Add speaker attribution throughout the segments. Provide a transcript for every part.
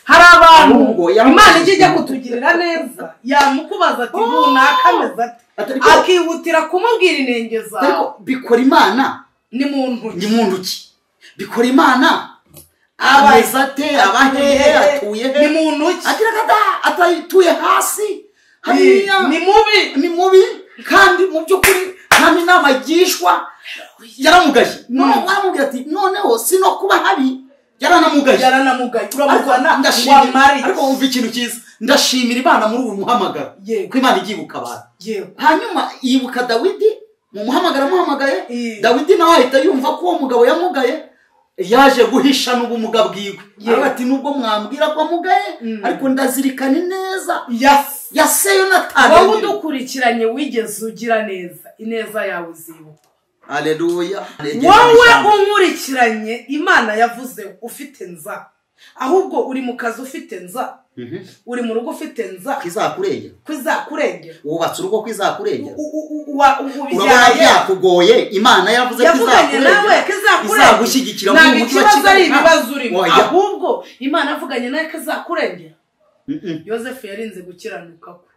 Speaker 1: hari abantu Imana ijya kutugirira neza yamukubaza ati runaka ameze ati akihutira kumubwira inengeza
Speaker 2: ariko bikora Imana
Speaker 1: ni muntu
Speaker 2: ki bikora Imana ameze ate abahehe atuye he
Speaker 1: ni muntu ki
Speaker 2: agira kada atayituye hasi
Speaker 1: ni mubi
Speaker 2: kandi mu by'ukuri nta inama yigishwa yaramugaye waramubwira ati noneho sino kuba habi yaranamugaye
Speaker 1: uramugana
Speaker 2: ndashimira ariko wumva ikintu cyiza ndashimira Imana muri uyu muhamagaro ko Imana igibuka abantu hanyuma yibuka Dawidi mu muhamagaro amuhamagaye Dawidi nawe ahita yumva ko uwo mugabo yamugaye yaje guhisha n'ubumuga bwiwe ati nubwo mwambwira ko amugaye ariko ndazirikana neza yaseyo natale
Speaker 1: wowe udukurikiranye wigeze ugira neza ineza yawe zibuka
Speaker 2: Haleluya
Speaker 1: wowe unkurikiranye Imana yavuze ufite nza ahubwo uri mu kazi ufite nza uri mu rugo ufite nza kwizakurengera
Speaker 2: wubatse urugo kwizakurengera
Speaker 1: ubyaye
Speaker 2: yakugoye Imana yavuze
Speaker 1: kizakurengera
Speaker 2: izagushyigikira
Speaker 1: mu mucyo wa kigali ibibazo urimo ahubwo Imana avuganye nawe kizakurengera Yosefu yarinze gukiranuka kwe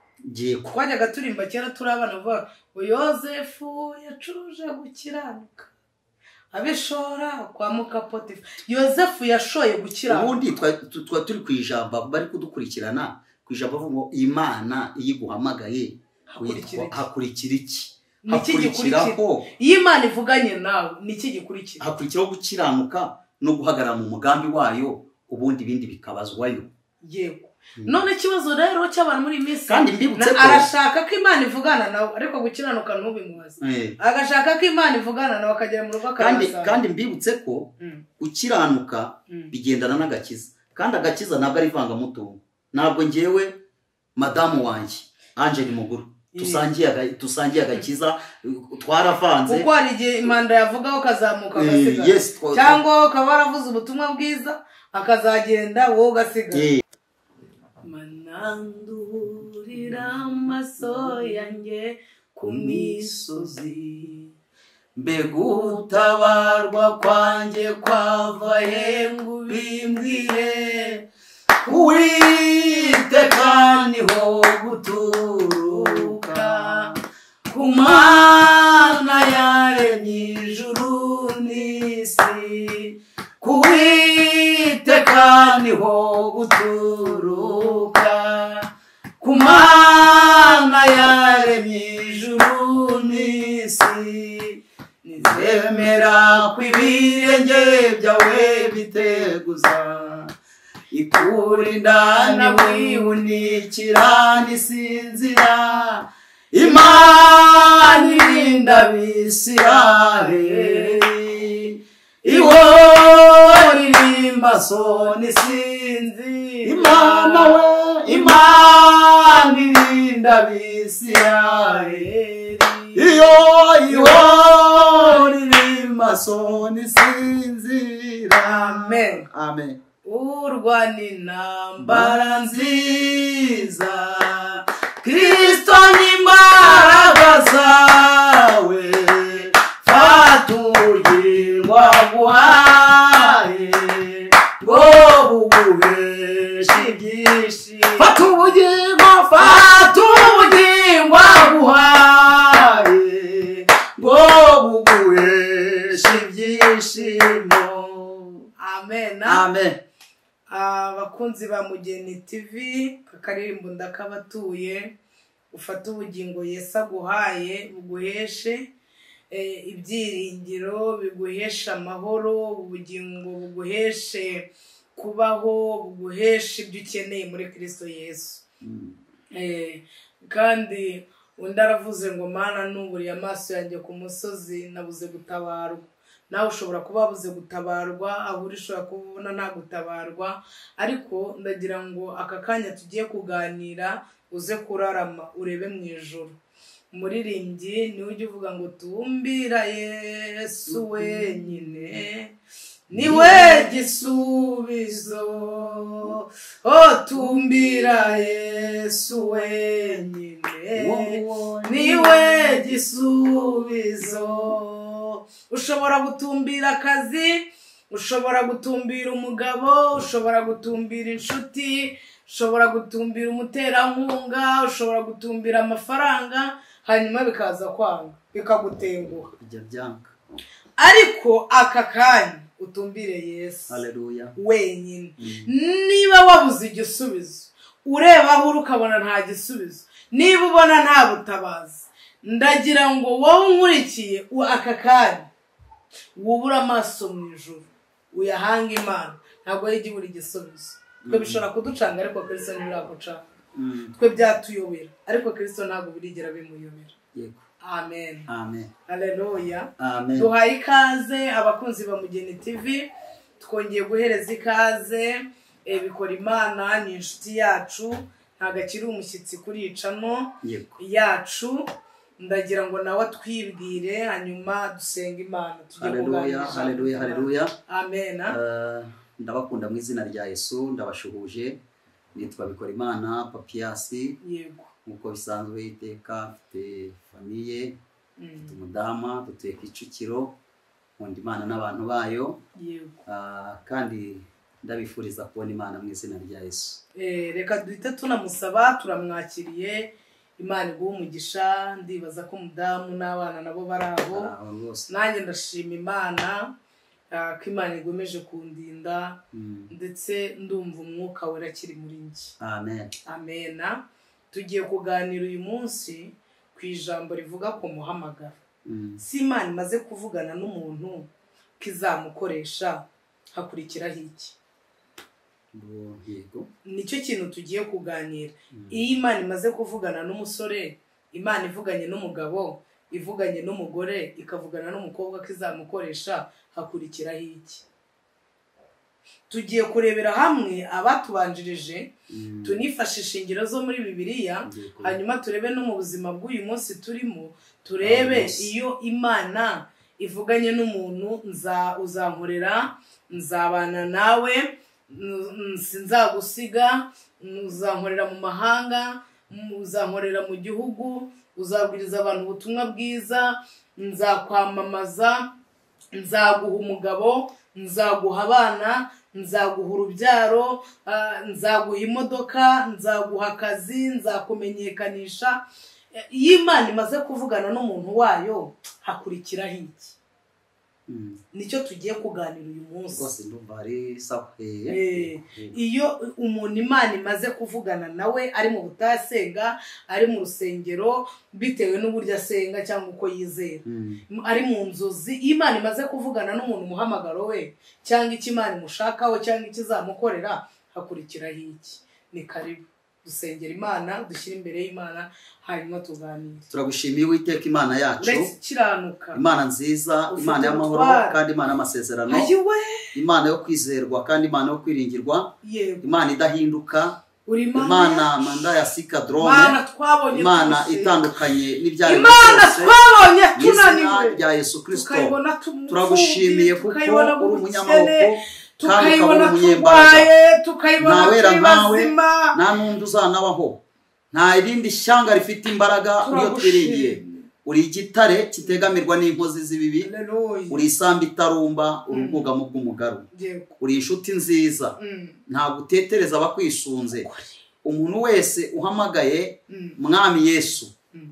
Speaker 1: twajyaga turimba kera turabana vuga ngo Yosefu yacuruje gukiranuka abishora kwa Mukapotifa Yosefu yashoye gukiranuka
Speaker 2: ubundi turi ku ijambo bari kudukurikirana ku ijambo ngo Imana iyiguhamagaye hakurikira iki
Speaker 1: hakurikiraho iyo Imana ivuganye nawe niki gikurikira
Speaker 2: hakurikiraho gukiranuka no guhagarara mu mugambi wayo ubundi bindi bikabazwayo
Speaker 1: yego none ikibazo rero cy'abantu muri minsi
Speaker 2: kandi mbibutse ko
Speaker 1: arashaka ko Imana ivugana nawe ariko gukiranuka ntubimubaze agashaka ko Imana ivugana nawe akagera mu rugo
Speaker 2: kandi mbibutse ko ukiranuka bigendana n'agakiza kandi agakiza ntabwo ari ivangamutungo ntabwo ngewe madamu wanjye Angel Muguru tusangiye agakiza twaravanze
Speaker 1: kuko hari igihe imanda yavugaho kazamuka agasigara cyangwa ukaba waravuze ubutumwa bwiza akazagenda wowe ugasigara manandurira amaso yanjye ku misozi
Speaker 2: mbega utabarwa kwanjye kwavaye ngo ubimbwire Uwiteka niho guturuka ku Mana yaremye ijuru n'isi Uwiteka niho guturuka ku Mana yaremye ijuru n'isi nizemera ko ibirenge byawe biteguza ikurinda niwihunikira nisinzira Imana irinda Abisirayeli iwo ririmba so nisinzira Imana irinda Abisirayeli iwo ririmba so nisinzira amen
Speaker 1: urwana intambara nziza
Speaker 2: Kristo n'imbaraga zawe fata ubugingo aguhaye ngo buguheshe ibyishimo fata ubugingo aguhaye ngo buguheshe ibyishimo amen
Speaker 1: abakunzi ba Mugeni TV kakaririmbo ndakabatuye ufata ubugingo Yesu aguhaye buguheshe ibyiringiro biguhesha amahoro ubugingo buguheshe kubaho buguheshe ibyo ukeneye muri Kristo Yesu kandi undi aravuze ngo Mana nuburiye amaso yanjye ku musozi nabuze gutabarwa nawe ushobora kuba wabuze gutabarwa aho urishobora kubona nta gutabarwa ariko ndagira ngo aka kanya tugiye kuganira uze kurarama urebe mu ijuru umuririmbyi niwe ujya uvuga ngo tumbira Yesu wenyine niwe gisubizo tumbira Yesu wenyine niwe gisubizo ushobora gutumbira akazi ushobora gutumbira umugabo, ushobora gutumbira inshuti, ushobora gutumbira umuterankunga, ushobora gutumbira amafaranga, hanyuma bikaza kwanga bikagutenguha. Ariko aka kanya utumbire Yesu wenyine. Niba wabuze igisubizo, ureba aho ukabona nta gisubizo, niba ubona nta butabazi, ndagira ngo wowe unkurikiye aka kanya wubura amaso mu ijuru, uyahanga Imana. Ntabwo ari igibura igisubizo. Twe bishobora kuducanga ariko Kristo ntibiragucanga. Twe byatuyobera ariko Kristo ntabwo birigera bimuyobera. Amen.
Speaker 2: Amen.
Speaker 1: Haleluya.
Speaker 2: Amen.
Speaker 1: Duhaye ikaze abakunzi ba Mugeni TV, twongeye guhereza ikaze Bikora Imana ni inshuti yacu, ntago akiri umushyitsi kuri icano yacu. Ndagira ngo nawe twibwire hanyuma dusenga Imana tujye kuganira.
Speaker 2: Haleluya, haleluya.
Speaker 1: Amen.
Speaker 2: Ndabakunda mu izina rya Yesu, ndabashuhuje. Nitwa Bikora Imana Papiasi.
Speaker 1: Yego.
Speaker 2: Nkuko bisanzwe iteka mfite famiye, mfite umudama, dutuye Kicukiro, nkunda Imana n'abantu bayo.
Speaker 1: Yego.
Speaker 2: Kandi ndabifuriza kubona Imana mu izina rya Yesu.
Speaker 1: Reka duhite tunamusaba, turamwakiriye. Imana iguha umugisha. Ndibaza ko umudamu n'abana nabo bari aho. Nanjye ndashima Imana ko Imana igomeje kundinda, ndetse ndumva umwuka wera akiri muri njye.
Speaker 2: Amen.
Speaker 1: Amen. Tugiye kuganira uyu munsi ku ijambo rivuga ku muhamagaro. Si Imana imaze kuvugana n'umuntu kizamukoresha, hakurikiraho iki? Nicyo kintu tugiye kuganira. Iyo Imana imaze kuvugana n'umusore, Imana ivuganye n'umugabo, ivuganye n'umugore, ikavugana n'umukobwa kizamukoresha, hakurikiraho iki? Tugiye kurebera hamwe abatubanjirije, tunifashisha ingero zo muri Bibiliya, hanyuma turebe no mu buzima bw'uyu munsi turimo, turebe iyo Imana ivuganye n'umuntu, uzankorera, nzabana nawe, sinzagusiga, uzankorera mu mahanga, uzankorera mu gihugu, uzabwiriza abantu ubutumwa bwiza, nzakwamamaza, nzaguha umugabo, nzaguha abana, nzaguha urubyaro, nzaguha imodoka, nzaguha akazi, nzakumenyekanisha. Iyo Imana imaze kuvugana n'umuntu wayo, hakurikiraho iki? Nicyo tugiye kuganira uyu munsi. Iyo umuntu Imana imaze kuvugana nawe, ari mu butasenga, ari mu rusengero, bitewe n'uburyo asenga cyangwa uko yizera, ari mu nzozi, Imana imaze kuvugana n'umuntu umuhamagaro we, cyangwa icyo Imana imushakaho, cyangwa ikizamukorera, hakurikiraho iki? Ni karibu dusengera Imana, dushyira imbere y'Imana, hanyuma tuganire.
Speaker 2: Turagushimiye Uwiteka Imana yacu, Imana nziza, Imana y'amahoro kandi Imana y'amasezerano, Imana yo kwizerwa kandi Imana yo kwiringirwa, Imana idahinduka, Imana manda ya sikadrome, Imana itandukanye n'ibyari byose, Imana ya Yesu Kristo. Turagushimiye kuko uri umunyamaboko kandi ukaba umunyembaraga, nta wera nkawe, nta n'undi uzanabaho, nta irindi shyanga rifite imbaraga uriyo twiringiye. Uri igitare kitegamirwa n'inkozi z'ibibi, uri isambu itarumba, uri ubwugamo bw'umugaru, uri inshuti nziza, ntabwo utetereza abakwisunze. Umuntu wese uhamagaye Mwami Yesu,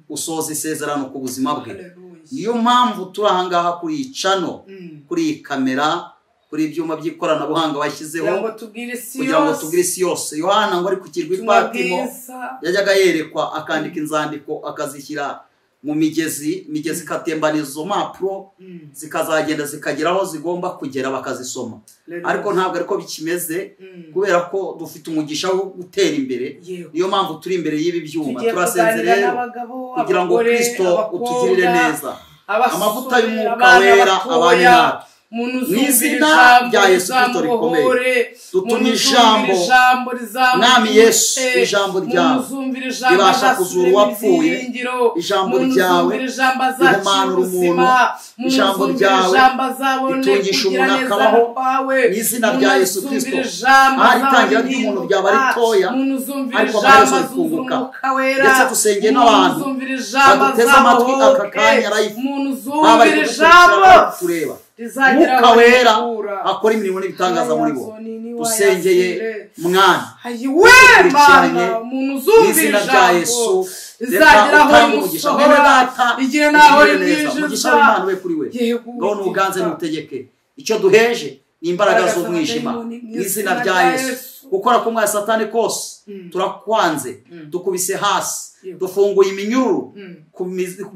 Speaker 2: usoza isezerano ku buzima bwe. Niyo mpamvu turi ahangaha kuri iyi cano, kuri iyi kamera, kuri ibyuma by'ikoranabuhanga washyizeho kugira ngo tubwire isi yose. Yohana ngo ari ku kirwa Patimo yajyaga yerekwa, akandika inzandiko, akazishyira mu migezi ikatembana izo mpapuro, zikazagenda zikagera aho zigomba kugera bakazisoma. Ariko ntabwo ariko bikimeze, kubera ko dufite umugisha wo gutera imbere. Niyo mpamvu turi imbere y'ibi byuma. Turasenze rero kugira ngo Kristo utugirire neza, amavuta y'umwuka wera abane natwe. Mu izina rya Yesu Kristo rikomeye, dutumye ijambo, Mwami Yesu, ijambo ryawe ribasha kuzura uwapfuye, ijambo ryawe rihumanura umuntu, ijambo ryawe ritungisha umuntu akabaho. Mu izina rya Yesu Kristo, ahari itangira ry'umuntu ryaba ritoya, ariko amaherezo rikunguka. Ndetse dusengeye n'abantu baduteze amatwi aka kanya live, babaye kudukurikira tureba. Mwuka wera akora imirimo n'ibitangaza muri bo. Dusengeye mwana
Speaker 1: Mana umuntu uzumvira rya Yesu izageraho imusohora igihe naho
Speaker 2: umugisha w'Imana we kuri we ngo nuganze nutegeke icyo duheje n'imbaraga z'umwijima n'izina rya Yesu gukora kumwe Satani kose turakwanze dukubise hasi dufunguye iminyururu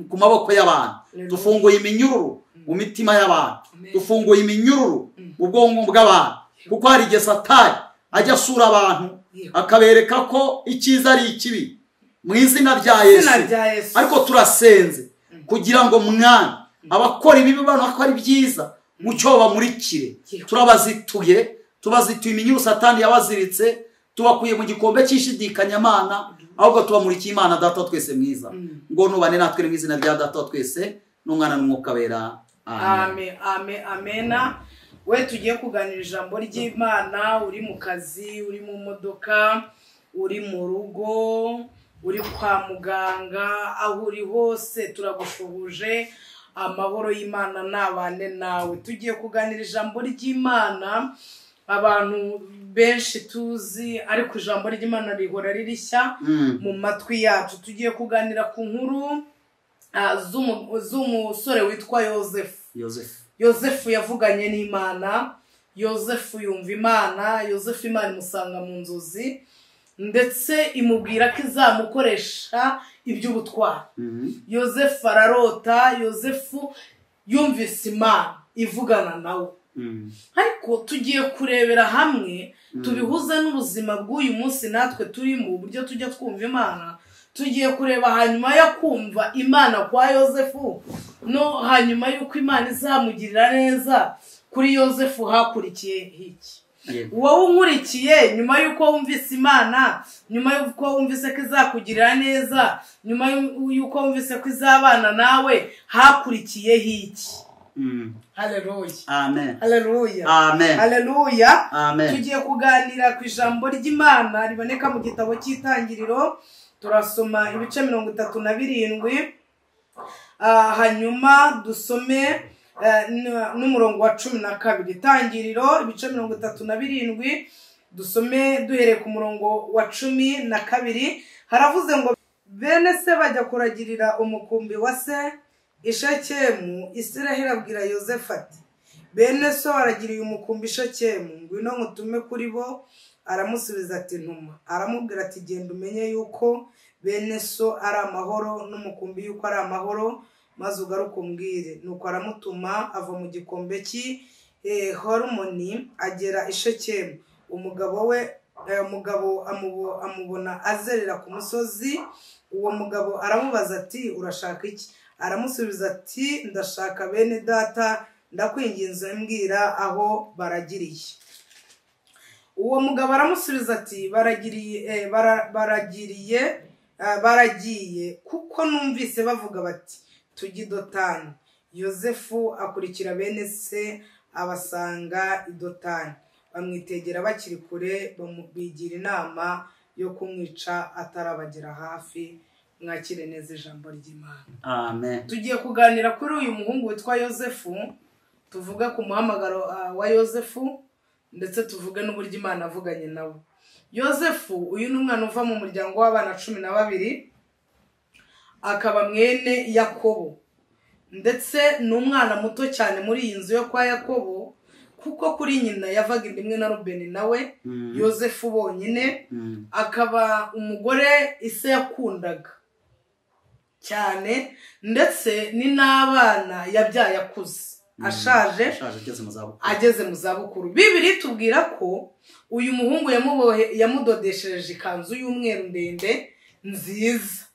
Speaker 2: ku maboko y'abantu dufunguye iminyururu mu mitima y'abantu dufunguye iminyururu mu bwonko bw'abantu kuko hari igihe Satani ajya asura abantu akabereka ko icyiza ari ikibi mu izina rya Yesu ariko turasenze kugira ngo mwana abakora ibibi bano ko ari byiza mucyo bamurikire turabazituye iminyuru Satani yabaziritse tubakuye mu gikombe cy'ishidikanyamana ahubwo tubamurikiye Imana data twese mwiza ngo nubane natwe mu izina rya data twese n'umwana n'umwuka wera
Speaker 1: amen amen amena. We tugiye kuganira ijambo ry'Imana uri mu kazi uri mu modoka uri mu rugo uri kwa muganga aho uri hose turagushuhuje amahoro y'Imana nabane nawe. Tugiye kuganira ijambo ry'Imana abantu benshi tuzi ariko ijambo ry'Imana rihora ririshya mu matwi yacu. Tugiye kuganira ku nkuru z'umusore witwa Yosefu yavuganye n'Imana. Yosefu yumva Imana. Yosefu Imana imusanga mu nzozi ndetse imubwira ko izamukoresha iby'ubutwari. Yosefu ararota. Yosefu yumvise Imana ivugana nawe. Ariko tugiye kurebera hamwe tubihuza n'ubuzima bw'uyu munsi natwe turimo uburyo tujya twumva Imana. Tugiye kureba hanyuma yo kumva Imana kwa Yosefu no hanyuma yuko Imana izamugirira neza kuri Yosefu hakurikiye iki. Wowe unkurikiye nyuma yuko wumvise Imana, nyuma yuko wumvise ko izakugirira neza, nyuma yuko wumvise ko izabana nawe hakurikiye iki. Hallelujah.
Speaker 2: Amen.
Speaker 1: Hallelujah.
Speaker 2: Amen.
Speaker 1: Hallelujah.
Speaker 2: Amen.
Speaker 1: Tugiye kuganira ku ijambo ry'Imana riboneka mu gitabo cy'Itangiriro. Turasoma ibice 37 hanyuma dusome n'umurongo wa 12. Itangiriro ibice 37 dusome duhereye ku murongo wa 12. Haravuze ngo bene se bajya kuragirira umukumbi wa se i Shekemu. Isiraheli abwira Yosefu ati bene so aragiriye umukumbi i Shekemu, ngwino ngutume kuri bo. Aramusubiza ati ntuma. Aramubwira ati genda umenye yuko bene so ari amahoro n'umukumbi yuko ari amahoro, maze ugaruka umbwire. Nuko aramutuma ava mu gikombe cy'i Horumoni agera i Shekemu. Umugabo amubona azerera ku musozi. Uwo mugabo aramubaza ati urashaka iki? Aramusubiza ati ndashaka bene data, ndakwinginze mbwira aho baragiriye. Uwo mugabo aramusubiza ati baragiye kuko numvise bavuga bati tujye i Dotani. Yosefu akurikira bene se abasanga i Dotani. Bamwitegera bakiri kure bigira inama yo kumwica atarabagera hafi. Mwakire neza ijambo ry'Imana.
Speaker 2: Amen.
Speaker 1: Tugiye kuganira kuri uyu muhungu witwa Yosefu. Tuvuga ku muhamagaro wa Yosefu ndetse tuvuge n'uburyo Imana avuganye nawe. Yosefu uyu ni umwana uva mu muryango w'abana 12 akaba mwene Yakobo, ndetse ni umwana muto cyane muri iyi nzu yo kwa Yakobo kuko kuri nyina yavaga indimwe na Rubeni nawe Yosefu bonyine. Akaba umugore ise yakundaga cyane ndetse ni n'abana yabyaye akuze ashaje ageze mu zabukuru. Bibiri tubwira ko uyu muhungu yamudodeshereje ikanzu y'umweru ndende nziza.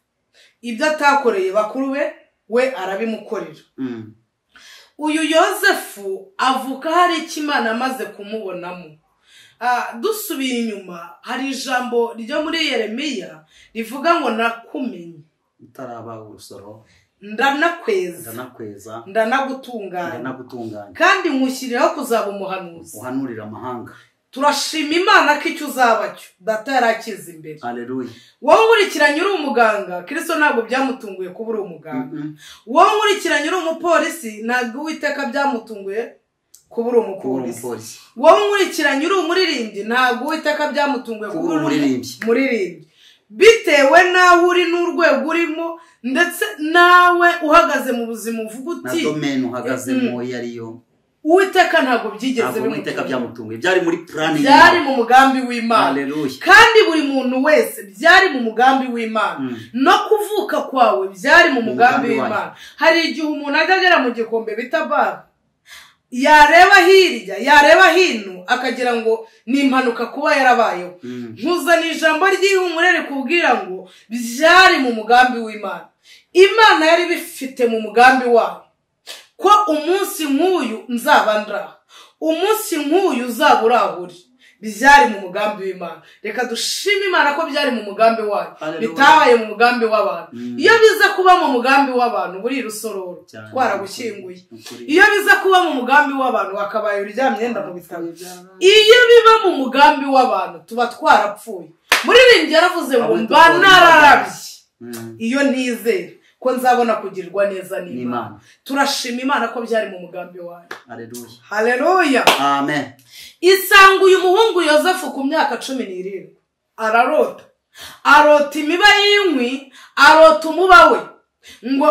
Speaker 1: Ibyo atakoreye bakuru be we arabimukorera. Uyu Yosefu avuka hari ikimana amaze kumubonamo. Dusubiye inyuma hari ijambo ryo muri Yeremiya rivuga ngo nakumenye
Speaker 2: utaraba urusoro,
Speaker 1: ndanagutunganya kandi nkushyiriraho kuzaba umuhanuzi
Speaker 2: uhanurira amahanga.
Speaker 1: turashima Imana ko icyo uzaba cyo data yarakize imbere.
Speaker 2: Haleluya.
Speaker 1: Wowe nkurikiranye uri umuganga, Kristo ntabwo byamutunguye kuba uri umuganga. Wowe nkurikiranye uri umupolisi, ntabwo Uwiteka byamutunguye kuba uri umupolisi. Wowe nkurikiranye uri umuririmbyi, ntabwo Uwiteka byamutunguye kuba uri umuririmbyi. Bitewe nawe uri n'urwego urimo ndetse nawe uhagaze mu buzima uvuga uti
Speaker 2: na domaine uhagazemo yariyo,
Speaker 1: Uwiteka ntabwo byigeze
Speaker 2: byamutunguye, byari muri plan,
Speaker 1: byari mu mugambi w'Imana.
Speaker 2: Haleluya.
Speaker 1: Kandi buri muntu wese byari mu mugambi w'Imana. No kuvuka kwawe byari mu mugambi w'Imana. Hari igihe umuntu agagera mu gikombe bita bar, yareba hirya yareba hino akagira ngo ni impanuka kuba yarabayeho. Nkuzana ijambo ry'ihumure rikubwira ngo byari mu mugambi w'Imana. Imana yari bifite mu mugambi wayo ko umunsi nk'uyu nzaba ndra, umunsi nk'uyu uzaba urahuri. Byari mu mugambi w'Imana. Reka dushime Imana ko byari mu mugambi wayo, bitabaye mu mugambi w'abantu. Iyo biza kuba mu mugambi w'abantu buri rusororo twaragushyinguye. Iyo biza kuba mu mugambi w'abantu wakabaye uryamye yenda mu bitabo. Iyo biba mu mugambi w'abantu tuba twarapfuye. Muririmbyi yaravuze ngo mba nararabye iyo ntizera ko nzabona kugirirwa neza n'Imana. Turashima Imana ko byari mu mugambi wayo.
Speaker 2: Haleluya.
Speaker 1: Haleluya.
Speaker 2: Amen.
Speaker 1: Isanga uyu muhungu Yosefu ku myaka 17 arota imiba y'inkwi, arota umuba we ngo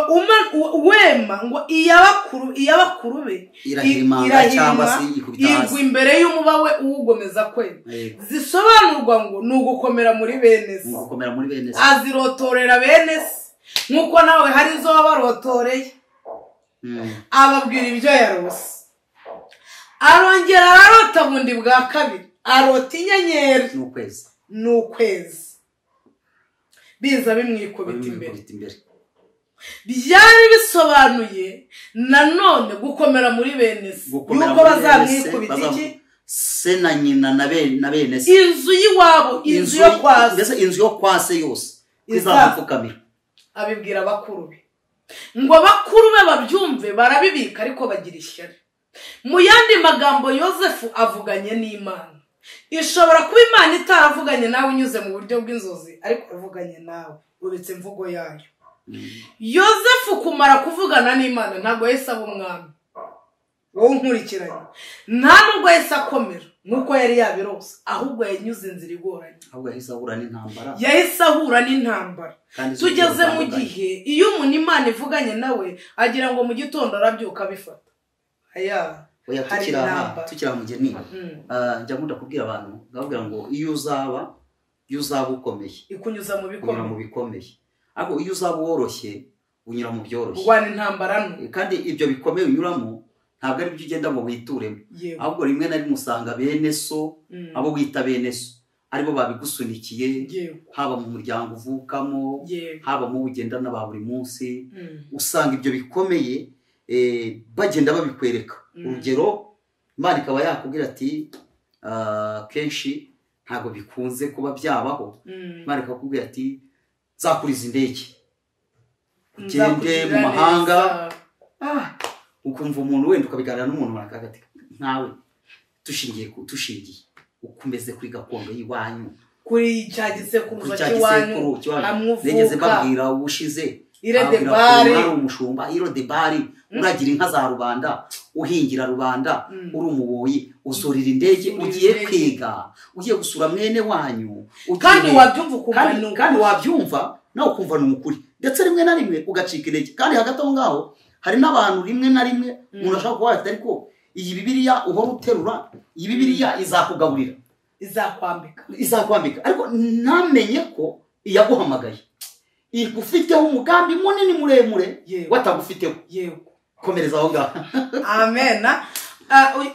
Speaker 1: wema ngo iyabakuru be
Speaker 2: irahirima cyangwa se
Speaker 1: igwa imbere y'umuba we uwugomeza kwema. Zisobanurwa ngo nugukomera muri bene se, azirotorera bene se nkuko nawe hari izo wabarotoreye. Ababwira ibyo yarose. Arongera ararota bundi bwa kabiri, arota inyenyeri n'ukwezi biza bimwikubita imbere. Byari bisobanuye nanone gukomera muri bene se, yuko bazamwikubita iki?
Speaker 2: Se na nyina na bene se,
Speaker 1: inzu y'iwabo, inzu yo kwase,
Speaker 2: mbese inzu yo kwase yose izamupfukamira.
Speaker 1: Abibwira bakuru be ngo bakuru be babyumve, barabibika ariko bagira ishyari. Mu yandi magambo Yosefu avuganye n'Imana. Ishobora kuba Imana itaravuganye nawe unyuze mu buryo bw'inzozi, ariko avuganye nawe uretse imvugo yayo. Yosefu kumara kuvugana n'Imana ntabwo yahise aba umwami. Wowe nkurikiranye nta nubwo yahise akomera nuko yari yabirose, ahubwo yanyuze inzira igoranye.
Speaker 2: Ahubwo
Speaker 1: yahise ahura n'intambara. Tugeze mu gihe iyo umuntu Imana ivuganye nawe agira ngo mu gitondo arabyuka bifata.
Speaker 2: Oya tukira mugeni. Njya nkunda kubwira abantu, ngabwira ngo iyo uzaba ukomeye
Speaker 1: ikunyuza mu
Speaker 2: bikomeye, ariko iyo uzaba woroshye unyura mu byoroshye.
Speaker 1: Urwana intambara
Speaker 2: kandi ibyo bikomeye unyuramo ntabwo ari byo ugenda ngo wituremo, ahubwo rimwe na rimwe usanga bene so, abo wita bene so aribo babigusunikiye, haba mu muryango uvukamo, haba mu ugendana ba buri munsi. Usanga ibyo bikomeye bagenda babikwereka. Urugero, Imana ikaba yakubwira ati kenshi ntabwo bikunze kuba byabaho. Imana ikakubwira ati zakuriza indege ugende mu mahanga, ukumva umuntu wenda ukabiganira n'umuntu bakagati nkawe tushingiye ukumeze kuri gakondo y'iwanyu,
Speaker 1: kuri cyagise kuruza cy'iwanyu
Speaker 2: negeze babwira ubushize
Speaker 1: Irodebari
Speaker 2: umushumba Irodebari uragira inka za rubanda, uhingira rubanda, uri umuboyi, uzorira indege ugiye kwiga, ugiye gusura mwene wanyu, kandi wabyumva nawe ukumva n'umukuri, ndetse rimwe na rimwe ugacika intege. Kandi hagati aho ngaho hari n'abantu rimwe na rimwe umuntu ashaka kuba ati ariko iyi Bibiliya uhora uterura, iyi Bibiliya izakugaburira, izakwambika, ariko ntamenye ko iyaguhamagaye igufiteho umugambi munini muremure watagufiteho. Komereza aho ngaho.
Speaker 1: Amen.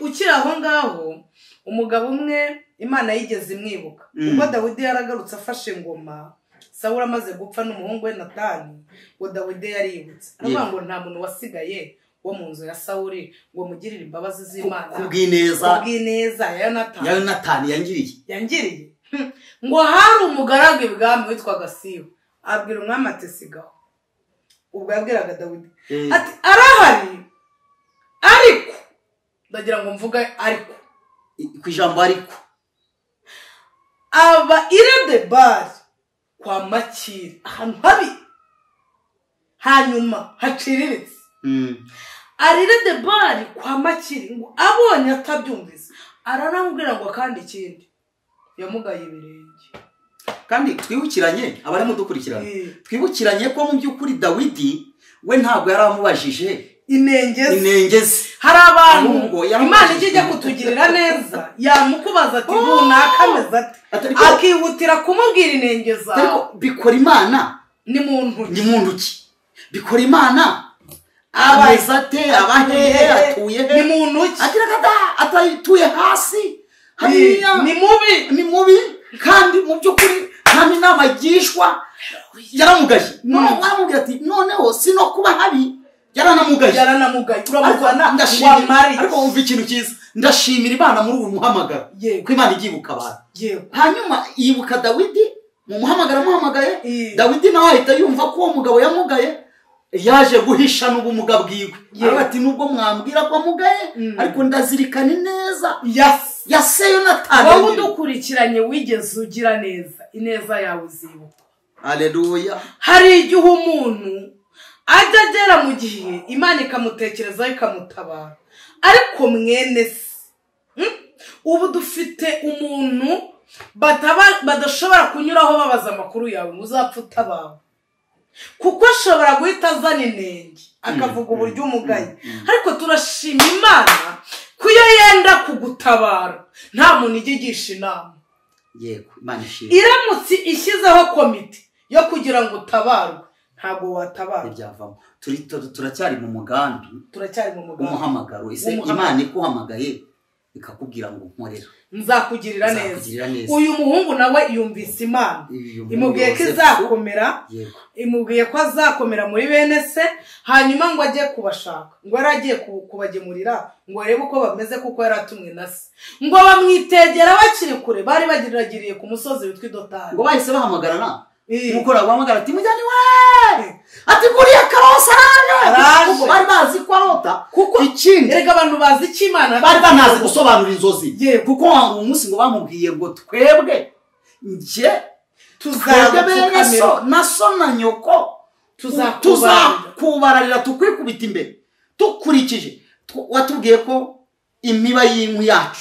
Speaker 1: Ukiri aho ngaho umugabo umwe Imana yigeze imwibuka ubwo Dawidi yaragarutse afashe ingoma, Sawuli amaze gupfa n'umuhungu we Natani, ngo Dawidi yaributse aravuga ngo nta muntu wasigaye wo mu nzu ya Sawuli ngo mugirire imbabazi z'Imana kubw'ineza ya
Speaker 2: Natani
Speaker 1: yangiriye. Ngo hari umugaragu ibwami witwaga Siba, abwira umwami ati sigaho. Ubwo yabwiraga Dawidi ati arahari, ariko ndagira ngo mvuga ariko
Speaker 2: ku ijambo ariko
Speaker 1: aba iredebari kwa Makiri ahantu habi hanyuma haciriritse. Iredebari kwa Makiri ngo abonye atabyumvise aranamubwira ngo kandi ikindi yamugaye ibirenge.
Speaker 2: Kandi twibukiranye abarimo dukurikirana twibukiranye ko mu by'ukuri Dawidi we ntabwo yaramubajije inengezi.
Speaker 1: Hari abantu Imana ijya kutugirira neza yamukubaza ati runaka ameze ati akihutira kumubwira inengeza.
Speaker 2: Ariko bikora Imana
Speaker 1: ni muntu
Speaker 2: ki bikora Imana ameze ate abahehe atuye he
Speaker 1: ni muntu ki
Speaker 2: atatuye hasi
Speaker 1: ni mubi
Speaker 2: kandi mu by'ukuri nta n'inama yigishwa yaramugaye. None wamubwira ati noneho sino kuba habi yaranamugaye
Speaker 1: uramuzana
Speaker 2: ndashimira. Ariko wumva ikintu cyiza ndashimira Imana muri uyu muhamagaro ko Imana igibuka abantu. Hanyuma yibuka Dawidi mu muhamagaro amuhamagaye. Dawidi nawe ahita yumva ko uwo mugabo yamugaye yaje guhisha n'ubumuga bwiwe. Ati nubwo mwambwira ko amugaye ariko ndazirikana neza yaseyo natane.
Speaker 1: Wowe udukurikiranye wigeze ugira neza ineza yawe uzibuka.
Speaker 2: Haleluya.
Speaker 1: Hari igihe umuntu ajya agera mu gihe Imana ikamutekerezaho ikamutabara ariko mwene se ubu dufite umuntu badashobora kunyuraho babaza amakuru yawe uzapfa utabawe kuko ashobora guhita azana inenge akavuga uburyo umugaye. Ariko turashima Imana ko iyo yenda kugutabara nta muntu igigisha inama.
Speaker 2: Imana ishimwe.
Speaker 1: Iramutse ishyizeho komite yo kugira ngo utabarwe ntabwo watabara.
Speaker 2: Ibyavamo turacyari mu mugambi umuhamagaro. Ese Imana ikuhamagaye ikakubwira ngo nkorera
Speaker 1: nzakugirira neza. Uyu muhungu nawe yumvise Imana imubwiye ko izakomera, imubwiye ko azakomera muri bene se. Hanyuma ngo ajye kubashaka, ngo yari agiye kubagemurira ngo arebe uko bameze kuko yari atumwe na se. Ngo bamwitegera bakiri kure, bari bagiragiriye ku musozi witwa Dotani.
Speaker 2: Ngo bahise bahamagarana umukora guhamagara ati mujyani we ati kuriya karosa araje kuko bari bazi ko arota. Kuko ikindi
Speaker 1: erega abantu bazi ko Imana
Speaker 2: bari banazi gusobanura inzozi kuko umunsi ngo bamubwiye ngo twebwe tuzabene na so na nyoko tuzakubararira tukwikubita imbere tukurikije. Watubwiye ko imiba y'inkwi yacu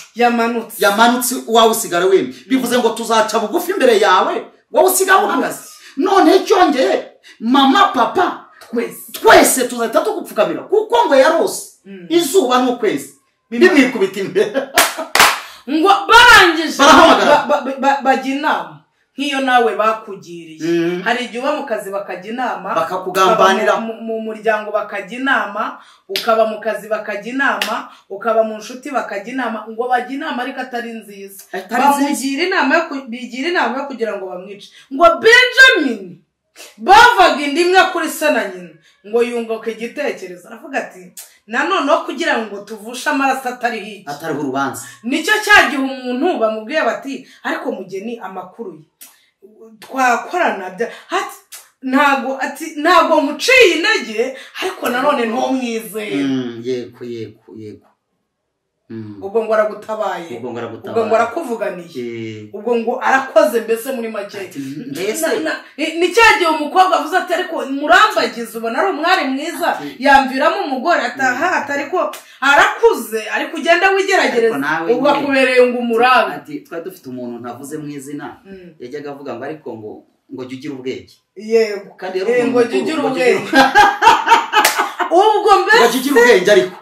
Speaker 2: yamanutse wawe usigara wemye, bivuze ngo tuzaca bugufi imbere yawe wowe usigara uhagaze. None cyongeye mama papa twese tuzahita tugupfukamira kuko ngo yarose izuba n'ukwezi bimwikubita imbere.
Speaker 1: Ngo barangije bajya inama nk'iyo nawe bakugiriye. Hari igihe uba mu kazi bakajya inama
Speaker 2: bakakugambanira,
Speaker 1: mu muryango bakajya inama, ukaba mu kazi bakajya inama, ukaba mu nshuti bakajya inama. Ngo bajya inama ariko atari nziza, bigira inama yo kugira ngo bamwice. Ngo Benjamin bavaga inda imwe kuri se na nyina ngo yunguke igitekerezo aravuga ati nanone kugira ngo tuvushe amaraso atariho
Speaker 2: urubanza.
Speaker 1: Nicyo cyagihe umuntu bamubwiye bati ariko mugeni amakuru ye twakorana ntabwo muciye intege ariko nanone ntumwizeye.
Speaker 2: Yego.
Speaker 1: Ubwo ngo aragutabaye, ubwo ngo arakuvuganiye, ubwo ngo arakoze mbese muri make. Ni cyagihe umukobwa avuze ati ariko murambagize ubona ari umwari mwiza yamviramo umugore ataha atariko arakuze ariko ugenda wigeragereza ubwo akubereye ngo umurambe.
Speaker 2: Ati twari dufite umuntu ntavuze mu izina yajyaga avuga ngo ariko ngo jya ugira ubwenge.
Speaker 1: Yego
Speaker 2: kandi
Speaker 1: ngo jya ugira ubwenge. Ubwo mbese
Speaker 2: bagigira ubwenge ariko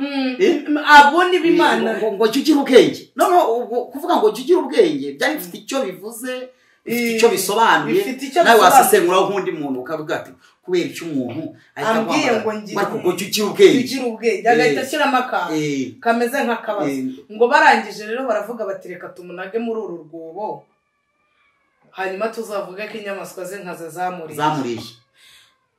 Speaker 1: abone b'Imana
Speaker 2: ngo ugira ubwenge. None kuvuga ngo ugira ubwenge byari bifite icyo bivuze, bifite icyo bisobanuye. Nawe wasesengura nk'undi muntu ukavuga ati kubera icyo umuntu
Speaker 1: ambwiye ngo
Speaker 2: ugira ubwenge
Speaker 1: agahita ashyiramo akantu kameze nk'akabazo. Ngo barangije rero baravuga bati reka tumunage muri uru rwobo hanyuma tuzavuga ko inyamaswa z'inkazi zamuriye.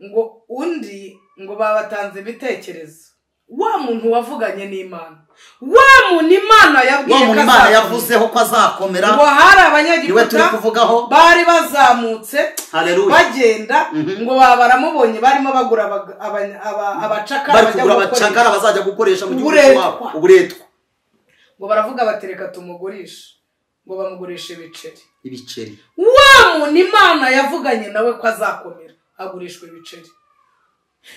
Speaker 1: Ngo undi ngo babatanze ibitekerezo. Wa muntu wavuganye n'Imana, wa muntu Imana
Speaker 2: yavuzeho ko azakomera.
Speaker 1: Ngo hari abanyagiputa bari bazamutse bagenda ngo baramubonye barimo bagura
Speaker 2: abacakara bazajya gukoresha mu gihugu cyabo uburetwa.
Speaker 1: Ngo baravuga batereka tumugurisha, ngo bamugurisha ibiceri.
Speaker 2: ibiceri
Speaker 1: wa muntu Imana yavuganye nawe ko azakomera agurishwa ibiceri.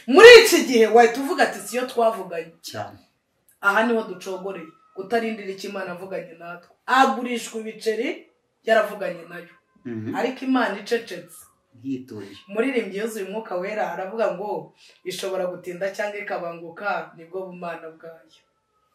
Speaker 1: Muri iki gihe wahita uvuga ati siyo twavuganye
Speaker 2: cyane.
Speaker 1: Aha niho ducogoreye utarindira icyo Imana avuganye natwe. Agurishwa ibiceri yaravuganye nayo. Ariko Imana icecetse
Speaker 2: yiturije.
Speaker 1: Muririmbyi yuzuye Umwuka Wera aravuga ngo ishobora gutinda cyangwa ikabanguka nibwo bumana bwayo.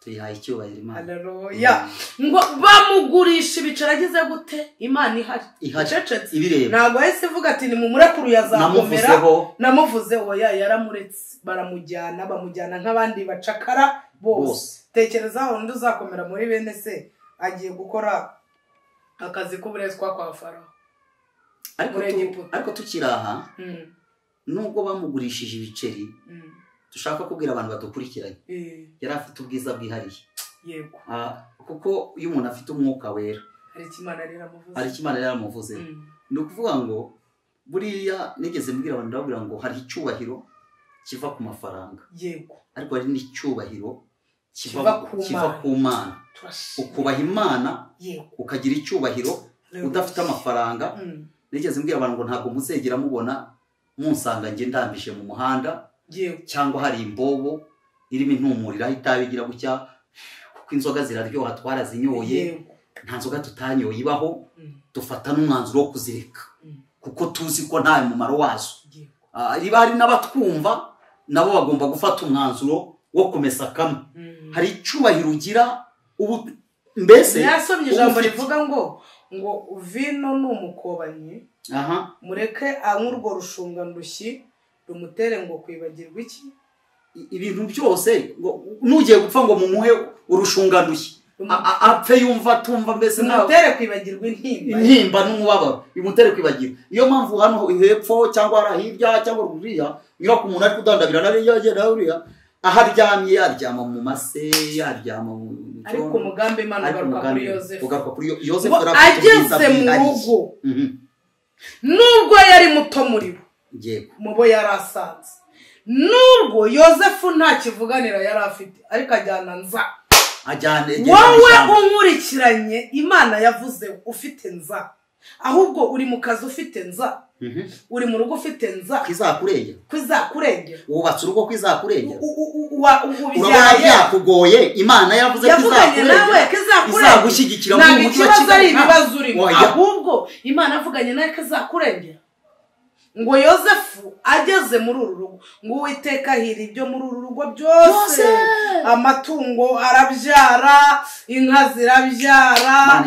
Speaker 2: Tuyihaye icyubahiro Imana.
Speaker 1: Haleluya. Ngo bamugurisha ibiceri agize gute? Imana ihari icecetse. Ntabwo yahise ivuga ati ni mu murekuru yazakomera. Namuvuze oya yaramuretse bamujyana nk'abandi bacakara bose. Tekereza undi uzakomera muri bene se agiye gukora akazi k'uburetwa kwa Farawo.
Speaker 2: Ariko tukiri aha nubwo bamugurishije ibiceri dushaka kubwira abantu badukurikiranye yari afite ubwiza bwihariye.
Speaker 1: Yego.
Speaker 2: Kuko iyo umuntu afite Umwuka Wera hari Imana yaramuvuze. Ni ukuvuga ngo buriya nigeze mbwira abantu ndababwira ngo hari icyubahiro kiva ku mafaranga.
Speaker 1: Yego.
Speaker 2: Ariko hari n'icyubahiro kiva ku Mana. Ukubaha Imana ukagira icyubahiro udafite amafaranga. Nigeze mbwira abantu ngo ntabwo muzegera mubona munsanga nge ndambije mu muhanda cyangwa hari imbobo irimo intumurira itabi igira gutya kuko inzoga ziraryoha twarazinyoye. Nta nzoga tutanyoye ibaho dufata n'umwanzuro wo kuzireka kuko tuzi ko nta mumaro wazo. Riba hari n'abatwumva nabo bagomba gufata umwanzuro wo kumesa kamwe. Hari icyubahiro ugira ubu mbese
Speaker 1: yasomye ijambo rivuga ngo vino ni umukobanyi. Mureke anyurwo rushunga ndushyi rumutere ngo kwibagirwa iki
Speaker 2: ibintu byose ngo nugiye gupfa ngo mumuhe urushunga ndushyi apfe yumva tumva mbese
Speaker 1: mutere kwibagirwa
Speaker 2: intimba n'umubabaro bimutere kwibagirwa. Iyo mpamvu hano hepfo cyangwa ara hirya cyangwa ruriya nyira ku muntu ari kudandabira nari yagera uriya aharyamye yaryama mu mase yaryama
Speaker 1: ariko umugambi Imana
Speaker 2: ugaruka kuri Yosefu
Speaker 1: ageze mu rugo nubwo yari muto muri bo mubo yari asanze. Nubwo Yosefu nta kivuganira yari afite ariko ajyana wowe unkurikiranye Imana yavuze ufite ahubwo uri mu kazi ufite uri mu rugo ufite
Speaker 2: kwizakurengera wubatse urugo kwizakurengera urabona byakugoye. Imana yavuze kizagushyigikira mu mujyi wa
Speaker 1: Kigali ahubwo Imana yavuganye nawe kizakurengera. Ngo Yosefu ageze muri uru rugo ngo Uwiteka ahira ibyo muri uru rugo byose. Amatungo arabyara, inka zirabyara,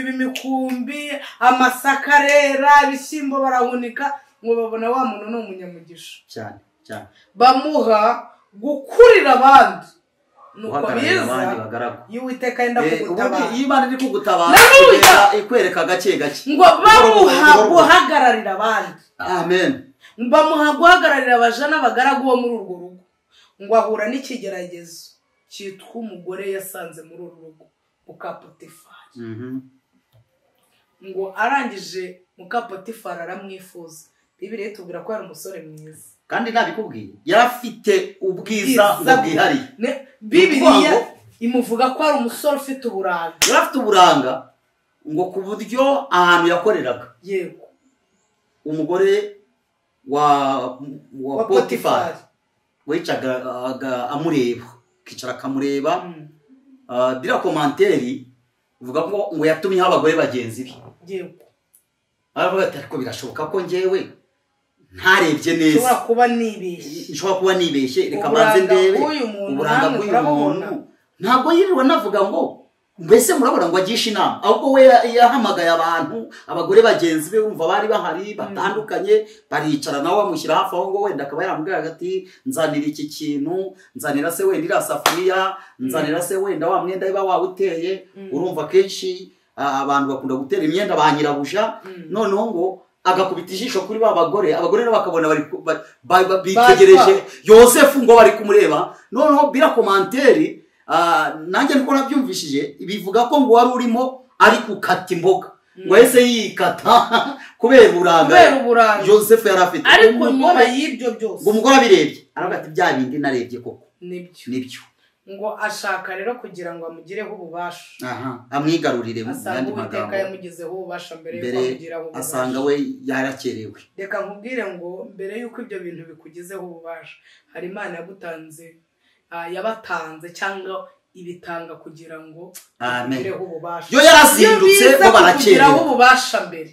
Speaker 1: imikumbi, amasaka arera, ibishyimbo barahunika. Ngo babona wa muntu ni umunyamugisha
Speaker 2: cyane.
Speaker 1: Bamuha gukurira abandi nuko biza y'Uwiteka yenda kugutabara.
Speaker 2: Imana iri kugutabara ikwereka gake
Speaker 1: ngo bamuha guhagararira abandi.
Speaker 2: Amen.
Speaker 1: Bamuha guhagararira abaja n'abagaragu bo muri urwo rugo. Ngo ahura n'ikigeragezo cyitwa umugore yasanze muri uru rugo muka Potifari. Ngo arangije muka Potifari aramwifuza. Bibiliya itubwira ko ari umusore mwiza
Speaker 2: kandi nabikubwiye yarafite ubwiza bwihariye.
Speaker 1: Bibiliya imuvuga ko ari umusore ufite uburanga.
Speaker 2: Yarafite uburanga ngo ku buryo ahantu yakoreraga.
Speaker 1: Yego.
Speaker 2: Umugore wa Potifari wicaga amureba kicara akamureba. Dira komanteri uvuga ngo yatumye abagore bagenzi be.
Speaker 1: Yego.
Speaker 2: Aravuga ati ariko birashoboka ko ngewe ntarebye neza nshobora kuba nibeshye reka banze ndebe uburanga bw'uyu muntu. Ntabwo yirirwa navuga ngo mbese murabona ngo agisha inama ahubwo we yahamagaye abantu abagore bagenzi be wumva bari bahari batandukanye baricara nawe bamushyira hafi aho ngo wenda akaba yaramubwira ati nzanira iki kintu, nzanira se wenda iriya safuriya, nzanira se wenda wa mwenda biba wawuteye. Urumva kenshi abantu bakunda gutera imyenda ba nyirabuja. Noneho ngo agakubita ijisho kuri ba bagore nabo bakabona bitegereje Yosefu ngo bari kumureba. Noneho bira komanteri nanjye niko nabyumvishije bivuga ko ngo wari urimo ari gukata imboga ngo ese yikata kubera uburanga Yosefu yari afite.
Speaker 1: Ariko nyuma y'ibyo byose
Speaker 2: ngo umugore abirebye aravuga ati bya bindi narebye koko nibyo
Speaker 1: ngo ashaka rero kugira ngo amugireho ububasha
Speaker 2: amwigarurire
Speaker 1: mu yandi magambo yamugizeho ububasha mbere yo kumugiraho ububasha
Speaker 2: asanga we yarakerewe.
Speaker 1: Reka nkubwire ngo mbere yuko ibyo bintu bikugizeho ububasha hari Imana yabatanze cyangwa ibitanga kugira ngo amugireho ububasha.
Speaker 2: Yo yarazindutse bo barakerewe
Speaker 1: ububasha mbere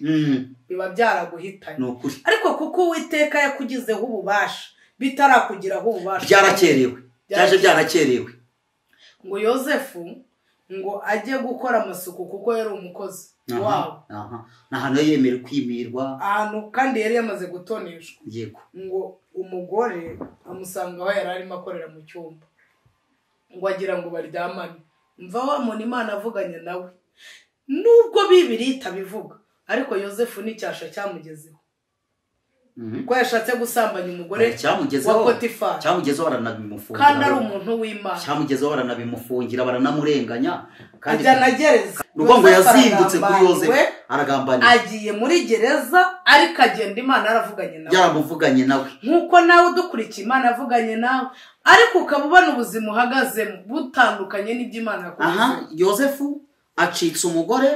Speaker 1: biba byaraguhitanye, ariko kuko Uwiteka yakugizeho ububasha bitarakugiraho ububasha
Speaker 2: byarakerewe, byaje byarakerewe.
Speaker 1: Ngo Yosefu ngo ajye gukora amasuku kuko yari umukozi wabo.
Speaker 2: Nahano yemera kwimirwa
Speaker 1: ahantu kandi yari yamaze gutoneshwa.
Speaker 2: Yego.
Speaker 1: Ngo umugore amusanga aho yari arimo akorera mu cyumba, ngo agira ngo baryamane. Mva wa muntu Imana avuganye nawe, nubwo Bibiliya itabivuga, ariko Yosefu n'icyasha cyamugezeho. Ko yashatse gusambanya umugore wa Potifari,
Speaker 2: cyamugezeho baranabimufungira,
Speaker 1: kandi ari umuntu w'Imana.
Speaker 2: Cyamugezeho baranabimufungira, baranamurenganya,
Speaker 1: kandi ajyana gereza.
Speaker 2: Ngo yazindutse kuri Yosefu aragambanira,
Speaker 1: agiye muri gereza, ariko agenda Imana yaravuganye nawe,
Speaker 2: yaramuvuganye nawe.
Speaker 1: Nkuko nawe udukurikiye Imana yavuganye nawe, ariko ukaba ubona ubuzima uhagazemo butandukanye n'ibyo Imana yakoze.
Speaker 2: Yosefu acitse umugore,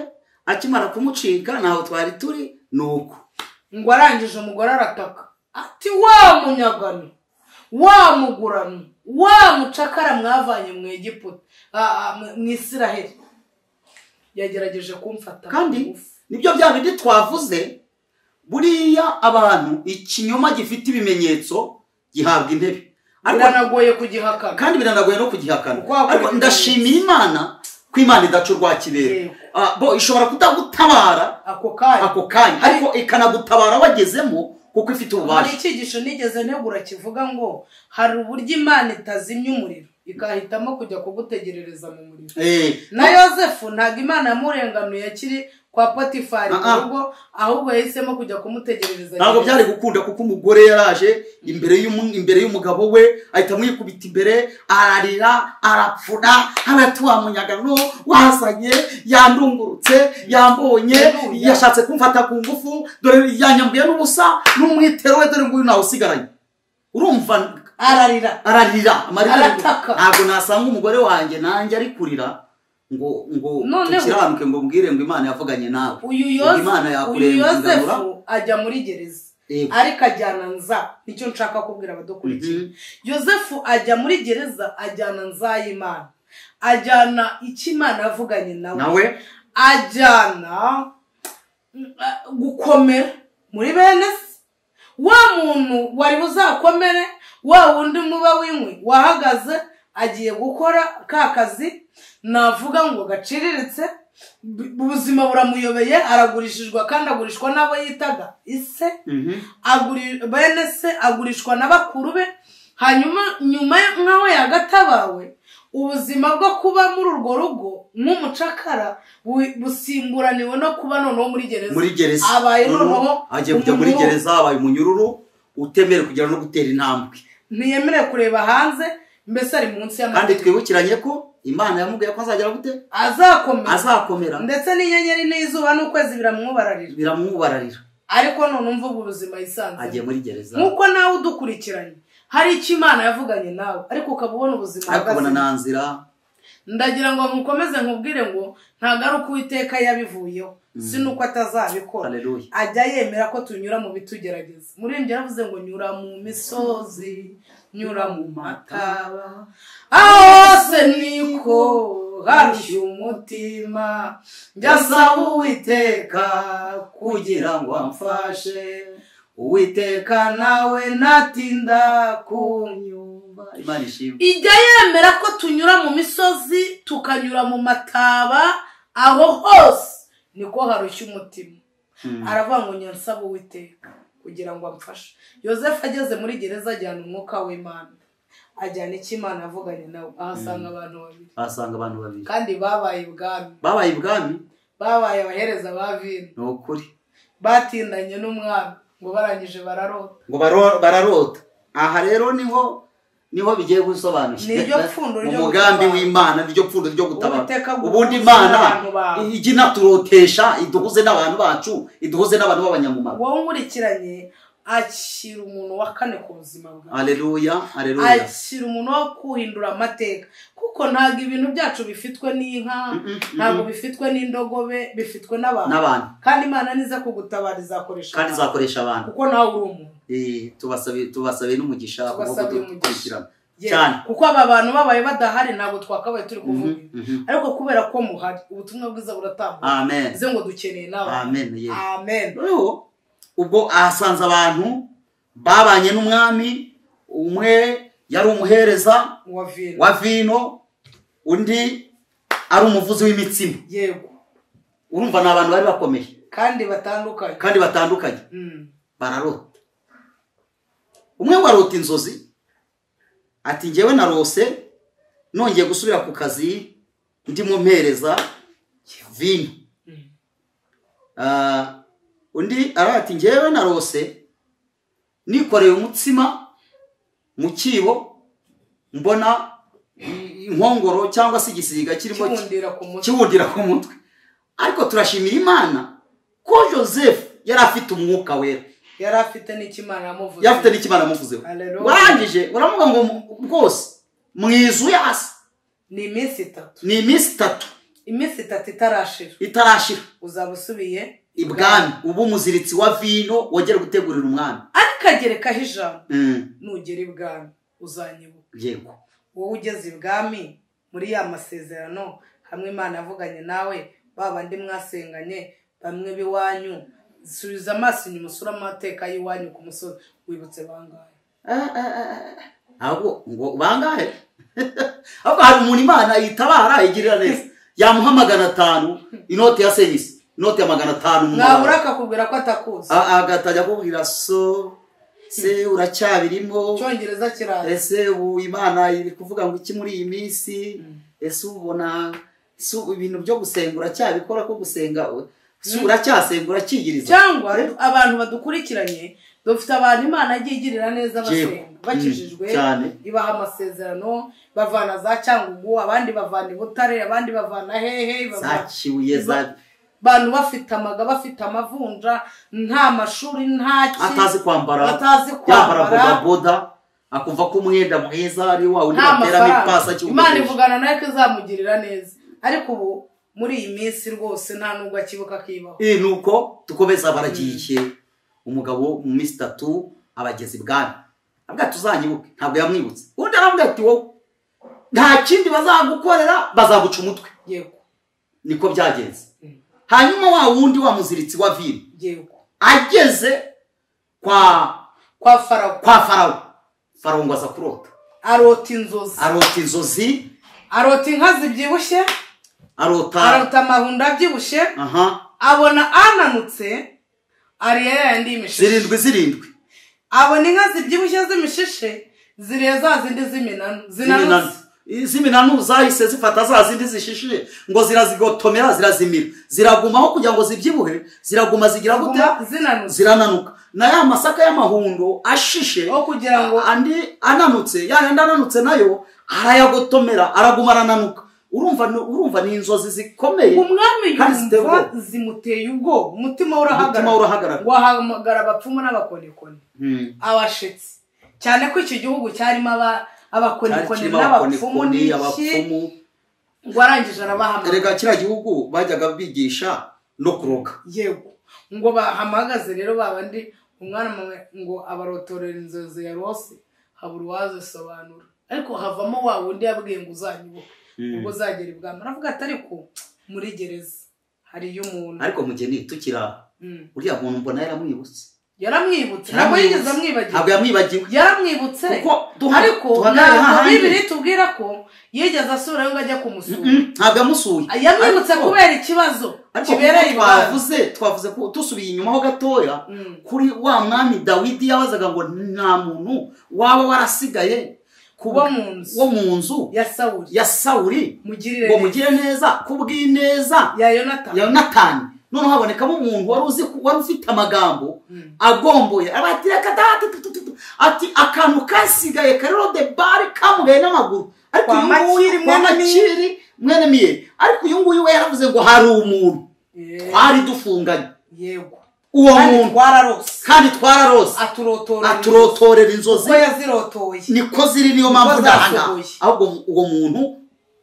Speaker 2: akimara kumucika naho twari turi nuko
Speaker 1: ngo arangije umugore arataka ati wa munyagano, wa mugurano, wa mucakara mwavanye mu Egiputa mu Isiraheli, yagerageje kumfata.
Speaker 2: Kandi nibyo bya bindi twavuze, buriya abantu ikinyoma gifite ibimenyetso gihabwa intebe,
Speaker 1: biranagoye kugihakana,
Speaker 2: kandi biranagoye no kugihakana. Ariko ndashimira Imana ko Imana idaca urwa kibera. Bo ishobora kudagutabara ako kanya, ariko ikanagutabara wagezemo kuko ifite ububasha.
Speaker 1: Hari icyigisho nigeze ntegura kivuga ngo hari uburyo Imana itazimya umuriro ikahitamo kujya kugutegerereza mu muriro. Na Yosefu ntabwo Imana yamurenganuye akiri kwa Potifari ahubwo yahisemo kujya kumutegerereza.
Speaker 2: Ntabwo byari gukunda kuko umugore yaraje imbere y'umugabo we, ahita amwikubita imbere, ararira, arapfuna, aratuwa munyagano, wasanye, yandungurutse, yambonye, yashatse kumfata ku ngufu, dore yanyambuye n'ubusa n'umwitero we, dore nguyu nawe usigaranye. Urumva
Speaker 1: ararira
Speaker 2: arataka. Ntabwo nasanga umugore wanjye nanjye ari kurira ngo tukiranuke ngo mbwire ngo Imana yavuganye nawe.
Speaker 1: Uyu Yosefu ajya muri gereza, ariko ajyana nza, nicyo nshaka kubwira abadukurikiye. Yosefu ajya muri gereza, ajyana nza y'Imana, ajyana icyo Imana yavuganye nawe, ajyana gukomera muri bene se. Wa muntu wari buzakomere, wa wundi muba w'inkwi wahagaze agiye gukora ka kazi navuga ngo gaciriritse, ubuzima buramuyobeye, aragurishijwe, kandi agurishwa n'abo yitaga ise, bene se agurishwa n'abakuru be. Hanyuma nyuma nk'aho yagatabawe, ubuzima bwo kuba muri urwo rugo nk'umucakara busimburaniwe no kuba noneho muri gereza. Abaye noneho
Speaker 2: agiye kujya muri gereza, abaye umunyururu utemerewe kugera no gutera intambwe,
Speaker 1: ntiyemerewe kureba hanze, mbese ari munsi y'amategeko.
Speaker 2: Kandi twibukiranye ko Imana yamubwiye ko azagera gute, azakomera,
Speaker 1: ndetse n'inyenyeri n'izuba n'ukwezi
Speaker 2: biramwubararira.
Speaker 1: Ariko none umva ubuzima yisanze,
Speaker 2: agiye muri gereza.
Speaker 1: Nkuko nawe udukurikiranye hari icyo Imana yavuganye nawe, ariko ukaba ubona ubuzima
Speaker 2: akabona nta nzira.
Speaker 1: Ndagira ngo nkukomeze nkubwire ngo ntabwo ari uko Uwiteka yabivuyeho, si nuko atazabikora. Ajya yemera ko tunyura mu bitugerageza. Muri ibyo yaravuze ngo nyura mu misozi, nyura mu mataba, hose niko harushya umutima, njyasaba Uwiteka kugira ngo amfashe. Uwiteka nawe natinda kunyumva. Ijya yemera ko tunyura mu misozi, tukanyura mu mataba, aho hose niko harushya umutima. Aravuga ngo nyansaba Uwiteka kugira ngo amfashe. Yosefu ageze muri gereza, ajyana umwuka w'Imana, ajyana icyo Imana yavuganye nawe, ahasanga abantu babiri, kandi babaye ibwami, babaye abahereza ba vino.
Speaker 2: Ni ukuri
Speaker 1: batindanye n'umwami, ngo barangije
Speaker 2: bararota. Aha rero niho bigiye gusobanukirwa umugambi w'Imana, niryo pfundo ryo gutabara. Ubundi Imana ijya inaturotesha, iduhuze n'abantu bacu, iduhuze n'abantu b'abanyamumaro.
Speaker 1: Wowe nkurikiranye akira umuntu wa kane ku buzima bwawe.
Speaker 2: Haleluya, haleluya.
Speaker 1: Akira umuntu wo kuhindura amateka, kuko ntabwo ibintu byacu bifitwe n'inka, ntabwo bifitwe n'indogobe, bifitwe n'abantu. Kandi Imana niza kugutabara izakoresha
Speaker 2: kandi izakoresha abantu,
Speaker 1: kuko nawe uri umuntu.
Speaker 2: Tubasabe n'umugisha
Speaker 1: kugukurikirana cyane, kuko aba bantu babaye badahari ntabwo twakabaye turi kuvuga. Ariko kubera ko muhari, ubutumwa bwiza buratambuka.
Speaker 2: Amen.
Speaker 1: Bize ngo dukeneye nawe.
Speaker 2: Amen.
Speaker 1: Amen.
Speaker 2: Ubwo ahasanze abantu babanye n'umwami, umwe yari umuhereza wa vino, undi ari umuvuzi w'imitsima.
Speaker 1: Yego.
Speaker 2: Urumva ni abantu bari bakomeye
Speaker 1: kandi batandukanye.
Speaker 2: Bararota. Umwe warota inzozi ati ngewe narose nongeye gusubira ku kazi ndimo mpereza vino. Undi arati ngewe narose nikoreye umutsima mu kibo, mbona inkongoro cyangwa se igisiga kirimo kibundira ku mutwe. Ariko turashimira Imana ko Joseph yari afite umwuka wera,
Speaker 1: yari afite n'ikimana yamuvuzeho.
Speaker 2: Warangije uramuga ngo bwose mwizu yasi
Speaker 1: ni iminsi
Speaker 2: 3.
Speaker 1: Iminsi 3
Speaker 2: itarashira
Speaker 1: uzaba usubiye
Speaker 2: ibwami, ubu muziritsi wa vino wongera gutegurira umwami.
Speaker 1: Arikagerekaho ijambo, nugera ibwami uzanyibuka.
Speaker 2: Yego.
Speaker 1: Wowe ugeze ibwami muri ya masezerano hamwe Imana yavuganye nawe, babandi mwasenganye bamwe biwanyu, subiza amaso inyuma usura amateka y'iwanyu ku musozi, wibutse bangahe?
Speaker 2: Ahubwo ngo bangahe? Ahubwo hari umuntu Imana yitabara igirira neza, yamuha 500 inoti ya service, inoti ya 500
Speaker 1: mwabura akakubwira ko atakuzi,
Speaker 2: agatajya kubwira se uracyabirimo
Speaker 1: cyongereza kiraza.
Speaker 2: Ese ubu Imana iri kuvuga ngo iki muri iyi minsi? Ese ubona ibintu byo gusengura cyabikora ko gusenga uracyasengura kigiriza?
Speaker 1: Cyangwa abantu badukurikiranye dufite abantu Imana agigirira neza basenga bakijijwe, ibaha amasezerano, bavana za Cyangugu, abandi bavana Butare, abandi bavana hehe,
Speaker 2: zakibuye
Speaker 1: bantu bafite amaga, bafite amavunja, nta mashuri, nta
Speaker 2: atazi kwambara boda, akumva ko umwenda mwiza ari wa undi batera bipasa cy'ubu.
Speaker 1: Imana ivugana nawe ko izamugirira neza. Ariko ubu muri iyi minsi rwose nta nubwo akibuka kibaho.
Speaker 2: Nuko tukomeza baragiye umugabo mu minsi 3 abageze ibwami. Abwa tuzanyibuke, ntabwo yamwibutse. Undi aravuga ati wowe nta kindi bazagukorera, bazaguca umutwe.
Speaker 1: Yego.
Speaker 2: Niko byagenze. Hanyuma wa wundi wa muziritsi wa vino,
Speaker 1: yego,
Speaker 2: ageze kwa Farawo ngo aza kurota.
Speaker 1: Arota inzozi, arota inka zibyibushye, arota amahunda abyibushye. Abona ananutse ariya yandi imishishe
Speaker 2: 7.
Speaker 1: Abona inka zibyibushye z'imishishe zireza zindi
Speaker 2: ziminanu zahise zifata za zindi zishishije ngo zirazigotomera, zirazimira, ziragumaho kugira ngo zibyibuhe, ziraguma zigira gute? Zirananuka. Na ya masaka y'amahundo ashishe
Speaker 1: kugira ngo
Speaker 2: andi ananutse, yandi ananutse nayo arayagotomera, araguma arananuka. Urumva ni inzozi zikomeye.
Speaker 1: Umwami yumva zimuteye ubwo, umutima urahagarara. Wahamagara abapfumu n'abakonikoni, abashitsi, cyane ko iki gihugu cyarimo abakonikoni n'abapfumu n'iki, ngo arangije arabahamagara.
Speaker 2: Erega kira gihugu bajyaga bigisha no kuroga.
Speaker 1: Yego. Ngo bahamagaze rero babandi umwana ngo abarotorera inzozi ya rose, habura uwazisobanura. Ariko havamo wa wundi yabwiye ngo uzanyibuka, ubwo zagera ibwami. Aravuga ati ariko muri gereza hari umuntu.
Speaker 2: Ariko mugeni tukira uriya muntu mbona
Speaker 1: yaramwibutse, ntabwo yigeze amwibagiwe.
Speaker 2: Ntabwo yamwibagiwe,
Speaker 1: yaramwibutse. Ariko Bibiri tubwira ko yigeze asubirayo ngo ajya kumusura.
Speaker 2: Ntabwo yamusuye,
Speaker 1: yamwibutse kubera ikibazo kibereye
Speaker 2: twavuze ko tusubiye inyuma ho gatoya kuri wa mwami Dawidi yabazaga ngo nta muntu waba warasigaye wo mu nzu ya Sawuli ngo mugire neza kubw'ineza ya Yonatani. Noneho habonekamo umuntu wari ufite amagambo agomboye, abatireka ati akantu kasigaye karero de bari kamugaye n'amaguru. Ariko mwene Miyeri, ariko uyu nguyu we yaravuze ngo hari umuntu twari dufunganye.
Speaker 1: Yego.
Speaker 2: uwo muntu kandi twararose aturotorera inzozi niko ziri, niyo mpamvu ndahanga ahubwo uwo muntu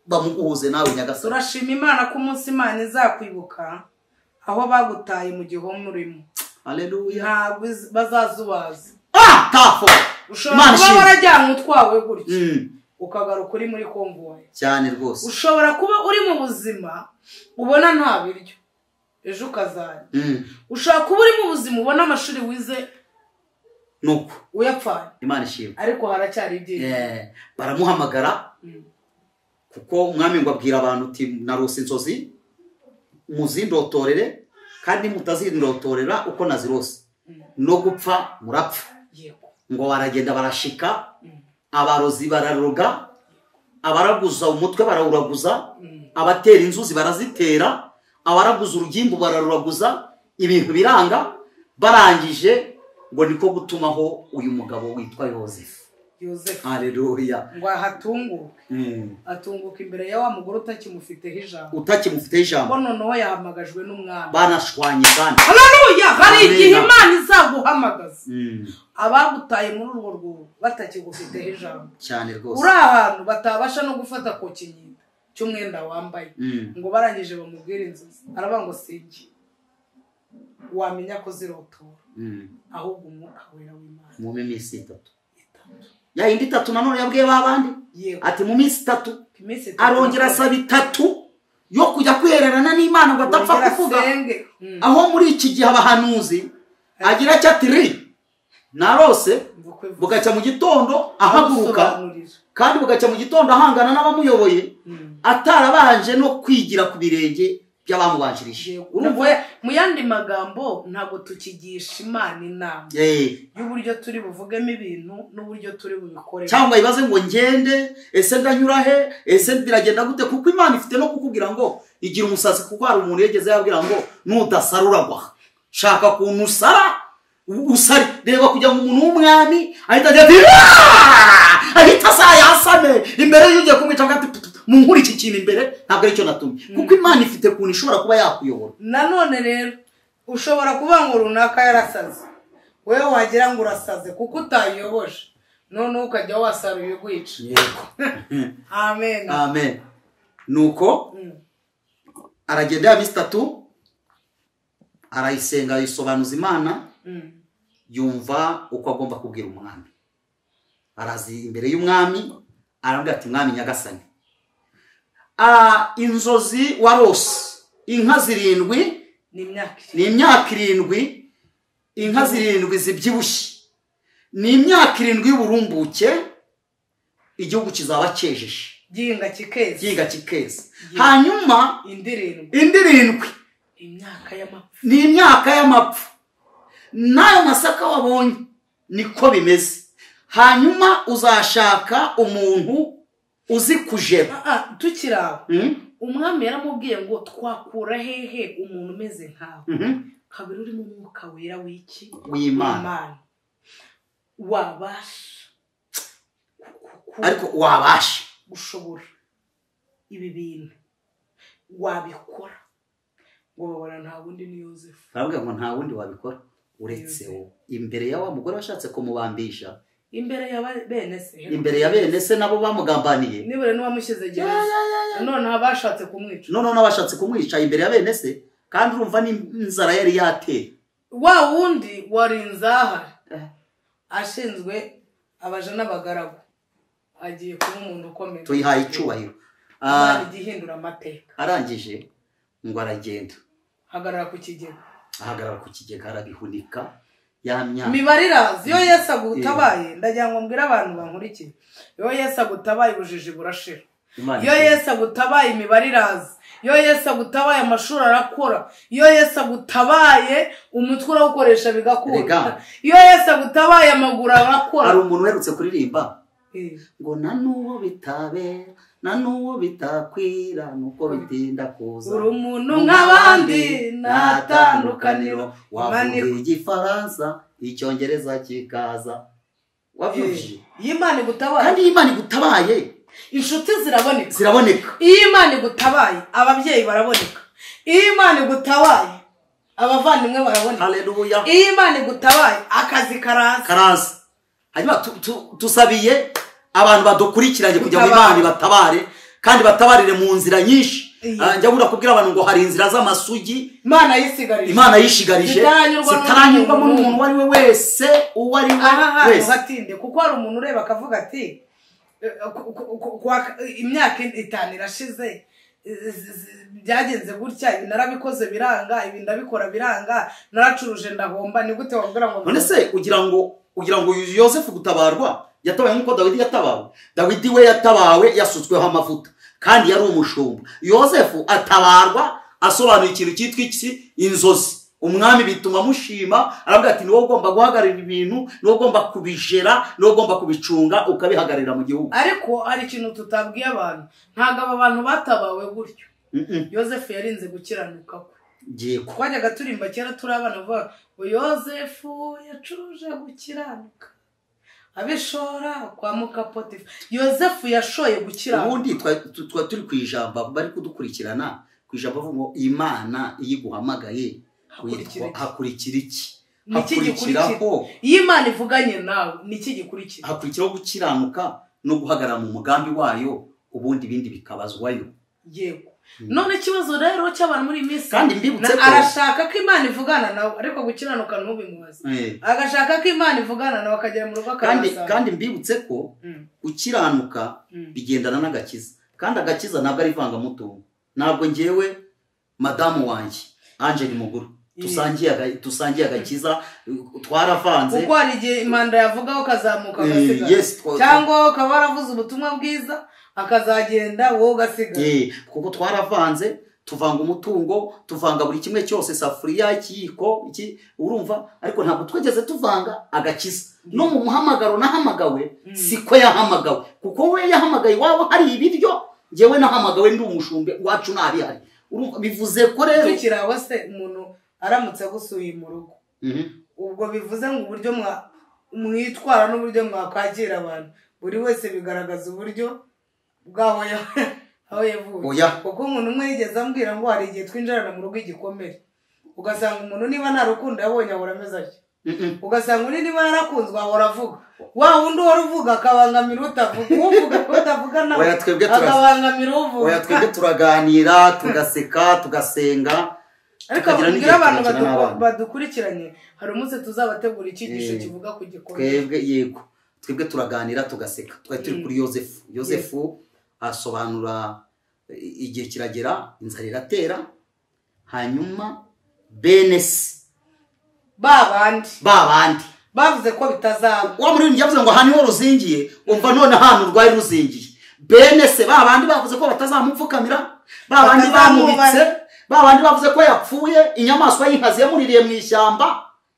Speaker 2: bamuguhuze nawe Nyagasani.
Speaker 1: Turashima Imana ko umunsi Imana izakwibuka aho bagutaye mu gihome urimo.
Speaker 2: Haleluya.
Speaker 1: Ntabwo bazazubaza.
Speaker 2: Tafo
Speaker 1: ushobora kuba warajyanye utwawe gutya ukagaruka uri muri konvoye
Speaker 2: cyane rwose.
Speaker 1: Ushobora kuba uri mu buzima ubona nta biryo ejo ukazana. Ushobora kuba uri mu buzima ubona amashuri wize
Speaker 2: nuko
Speaker 1: uyapfanye.
Speaker 2: Imana ishimwe.
Speaker 1: Ariko haracyari ibyiringiro.
Speaker 2: Baramuhamagara kuko umwami ngo abwira abantu uti narose inzozi muzindotorere kandi mutazindotorera uko nazirose no gupfa murapfa. Ngo baragenda barashika, abarozi bararoga, abaraguza umutwe barawuraguza, abatera inzuzi barazitera, abaraguza urugimbu bararuraguza, ibintu biranga. Barangije ngo niko gutumaho uyu mugabo witwa Yosefu. Haleluya.
Speaker 1: Ngo ahatunguke. Atunguka imbere ya wa mugore utakimufiteho
Speaker 2: ijambo.
Speaker 1: Ngo noneho yahamagajwe n'umwami.
Speaker 2: Banashwanye kandi.
Speaker 1: Haleluya. Hari igihe Imana izaguhamagaza. Abagutaye muri urwo rwego batakigufiteho ijambo.
Speaker 2: Cyane rwose.
Speaker 1: Uri ahantu batabasha no gufata ko kinyita cy'umwenda wambaye. Ngo barangije bamubwira inzozi. Aravuga ngo singi. Wamenya ko zirotora. Ahubwo umwuka wera w'Imana.
Speaker 2: Mu minsi 3. Ya indi 3 nanone yabwiye babandi ati mu minsi 3 arongera asaba 3 yo kujya kwihererana n'Imana ngo atapfa kuvuga. Aho muri iki gihe abahanuzi agira cyatiri narose bugaca mu gitondo ahaguruka kandi bugaca mu gitondo ahangana n'abamuyoboye atarabanje no kwigira ku birenge by'abamubanjirije.
Speaker 1: Urumva mu yandi magambo ntabwo tukigisha Imana inama y'uburyo turi buvugemo ibintu n'uburyo turi bubikore
Speaker 2: cyangwa ibaze ngo ngende ese ndanyura he ese biragenda gute, kuko Imana ifite no kukubwira ngo igira umusazi, kuko hari umuntu yegeze yabwira ngo nudasaruragwa shaka kuntu usari reba kujya mu muntu w'umwami ahita sayasame imbere y'ugiye kumwica ngati munkuri iki kintu imbere ntabwo ari cyo natumye, kuko Imana ifite kuntu ishobora kuba yakuyobora.
Speaker 1: Nanone rero ushobora kuba ngo runaka yarasaze, wewe wagira ngo urasaze kuko utayiyoboje, none ukajya wasaruye gwica. Amen.
Speaker 2: Amen. Nuko aragenda ya minsi 3 arayisenga yisobanuza Imana, yumva uko agomba kubwira umwami. Arazi imbere y'umwami arambwira ati mwami Nyagasani, inzozi warose inka 7 ni imyaka 7, inka 7 zibyibushye ni imyaka 7 y'uburumbuke, igihugu kizaba cyejeje ginga kikeza. Hanyuma indi 7 ni imyaka y'amapfu. Nayo masaka wabonye niko bimeze. Hanyuma uzashaka umuntu uzi kujeba.
Speaker 1: Tukiraho umwami yaramubwiye ngo twakura hehe umuntu umeze nkawe. Kabiri uri mu mwuka wera w'iki
Speaker 2: w'Imana.
Speaker 1: Wabasha
Speaker 2: ariko wabasha
Speaker 1: gushobora ibi bintu wabikora. Ngo babona nta wundi ni Yosefu.
Speaker 2: Aravuga ngo nta wundi wabikora uretse wo. Imbere ya wa mugore washatse kumubambisha,
Speaker 1: imbere ya
Speaker 2: bene se nabo bamugambaniye,
Speaker 1: nibure n'uwamushyize gereza, none abashatse
Speaker 2: kumwica imbere ya bene se, kandi urumva n'inzara yari yateye.
Speaker 1: Wa wundi wari inzahari ashinzwe abaje n'abagaragu agiye kuba umuntu ukomeye,
Speaker 2: tuyihaye icyubahiro.
Speaker 1: Igihindura amateka.
Speaker 2: Arangije ngo aragenda
Speaker 1: ahagarara
Speaker 2: ku kigega arabihunika yamya
Speaker 1: mibarirazi. Yo Yesu agutabaye, ndagira ngo mbwira abantu bankurikiye, yo Yesu agutabaye ubujiji burashira, yo Yesu agutabaye imibarirazi, yo Yesu agutabaye amashuri arakora, yo Yesu agutabaye umutwe urawukoresha bigakura, yo Yesu agutabaye amaguru arakora.
Speaker 2: Hari umuntu uherutse kuririmba ngo nanuwo bitabe nanuwo bitakwira nuko bitinda kuza,
Speaker 1: uri umuntu nk'abandi natandukaniro,
Speaker 2: wavuga igifaransa icyongereza kikaza. Wabyumvise
Speaker 1: Imana igutabaye,
Speaker 2: kandi Imana igutabaye
Speaker 1: inshuti ziraboneka.
Speaker 2: Iyo
Speaker 1: Imana igutabaye ababyeyi baraboneka. Iyo Imana igutabaye abavandimwe barabona.
Speaker 2: Haleluya.
Speaker 1: Iyo Imana igutabaye akazi karaza.
Speaker 2: Hanyuma tusabiye abantu badukurikiranye kugira ngo Imana ibatabare kandi batabarire mu nzira nyinshi. Njya bura kubwira abantu ngo hari inzira z'amasugi Imana yishigarije zitaranyurwamo n'umuntu wari we wese uwo ari we wese.
Speaker 1: Hatinde kuko hari umuntu ureba akavuga ati imyaka 5 irashize byagenze gutya, ibi narabikoze biranga, ibi ndabikora biranga, naracuruje ndahomba, ni gute wabwira ngo
Speaker 2: none se ugira ngo Yosefu gutabarwa yatabaye nkuko Dawidi yatabawe? Dawidi we yatabawe yasutsweho amavuta kandi yari umushumba. Yosefu atabarwa asobanuye ikintu cyitwa iki? Inzozi. Umwami bituma mushima, aravuga ati niwo ugomba guhagarira ibintu, niwo ugomba kubijera, niwo ugomba kubicunga ukabihagarira mu gihugu.
Speaker 1: Ariko hari ikintu tutabwiye abantu, ntago aba bantu batabawe gutyo. Yosefu yarinze gukiranuka kwe.
Speaker 2: Yego.
Speaker 1: Twajyaga turimba kera turi abana vuga ngo Yosefu yacuruje gukiranuka abishora kwa muka Potifa. Yosefu yashoye gukiranuka.
Speaker 2: Ubundi turi ku ijambo bari kudukurikirana ku ijambo ngo Imana iyiguhamagaye hakurikira iki?
Speaker 1: Hakurikiraho iyo Imana ivuganye nawe niki gikurikira?
Speaker 2: Hakurikiraho gukiranuka no guhagarara mu mugambi wayo, ubundi bindi bikabazwayo.
Speaker 1: Yego. None ikibazo rero cy'abantu muri minsi
Speaker 2: kandi mbibutse ko
Speaker 1: arashaka ko Imana ivugana nawe ariko gukiranuka ntubimubaze. Agashaka ko Imana ivugana nawe akagera mu rugo akabaza.
Speaker 2: Kandi mbibutse ko gukiranuka bigendana n'agakiza, kandi agakiza ntabwo ari ivangamutungo. Ntabwo ngewe madamu wanjye Angel Muguru tusangiye agakiza twaravanze
Speaker 1: kuko hari igihe imanda yavugaho kazamuka agasigara cyangwa ukaba waravuze ubutumwa bwiza akazagenda wowe ugasigara.
Speaker 2: Kuko twaravanze, tuvanga umutungo, tuvanga buri kimwe cyose, safuriya, ikiyiko, urumva, ariko ntabwo twageze tuvanga agakiza. No mu muhamagaro nahamagawe siko yahamagawe, kuko we yahamagaye wabo hari ibiryo, ngewe nahamagawe ndi umushumbe wacu nabi hari. Urumva bivuze ko rero
Speaker 1: tukiraho se umuntu aramutse gusuye mu rugo, ubwo bivuze ngo uburyo mwitwara n'uburyo mwakwakira abantu buri wese bigaragaza uburyo bwaho aho yavuye. Kuko umuntu umwe yigeze ambwira ngo hari igihe twinjirana mu rugo igikomere, ugasanga umuntu niba nta rukundo yabonye ahora ameze atyo, ugasanga undi niba yarakunzwe ahora avuga, wa wundi wari uvuga akabangamira utavuga, uvuga ko utavuga nawe akabangamira uvuga.
Speaker 2: Oya twebwe turaganira, tugaseka, tugasenga.
Speaker 1: Ariko kugira abantu badukurikiranye hari umunsi tuzabategura icyigisho kivuga ku gikomere.
Speaker 2: Twebwe turaganira tugaseka. Twari turi kuri Yosefu asobanura igihe kiragera, inzara iratera, hanyuma benesi babandi
Speaker 1: bavuze ko bitazaba.
Speaker 2: Wa muri yavuze ngo haniho ruzingiye, umva none hano rwari ruzingiye. Benesi babandi bavuze ko batazamupfukamira, babandi bamubitse, babandi bavuze ko yapfuye, inyamaswa y'inkazi yamuririye mu ishyamba,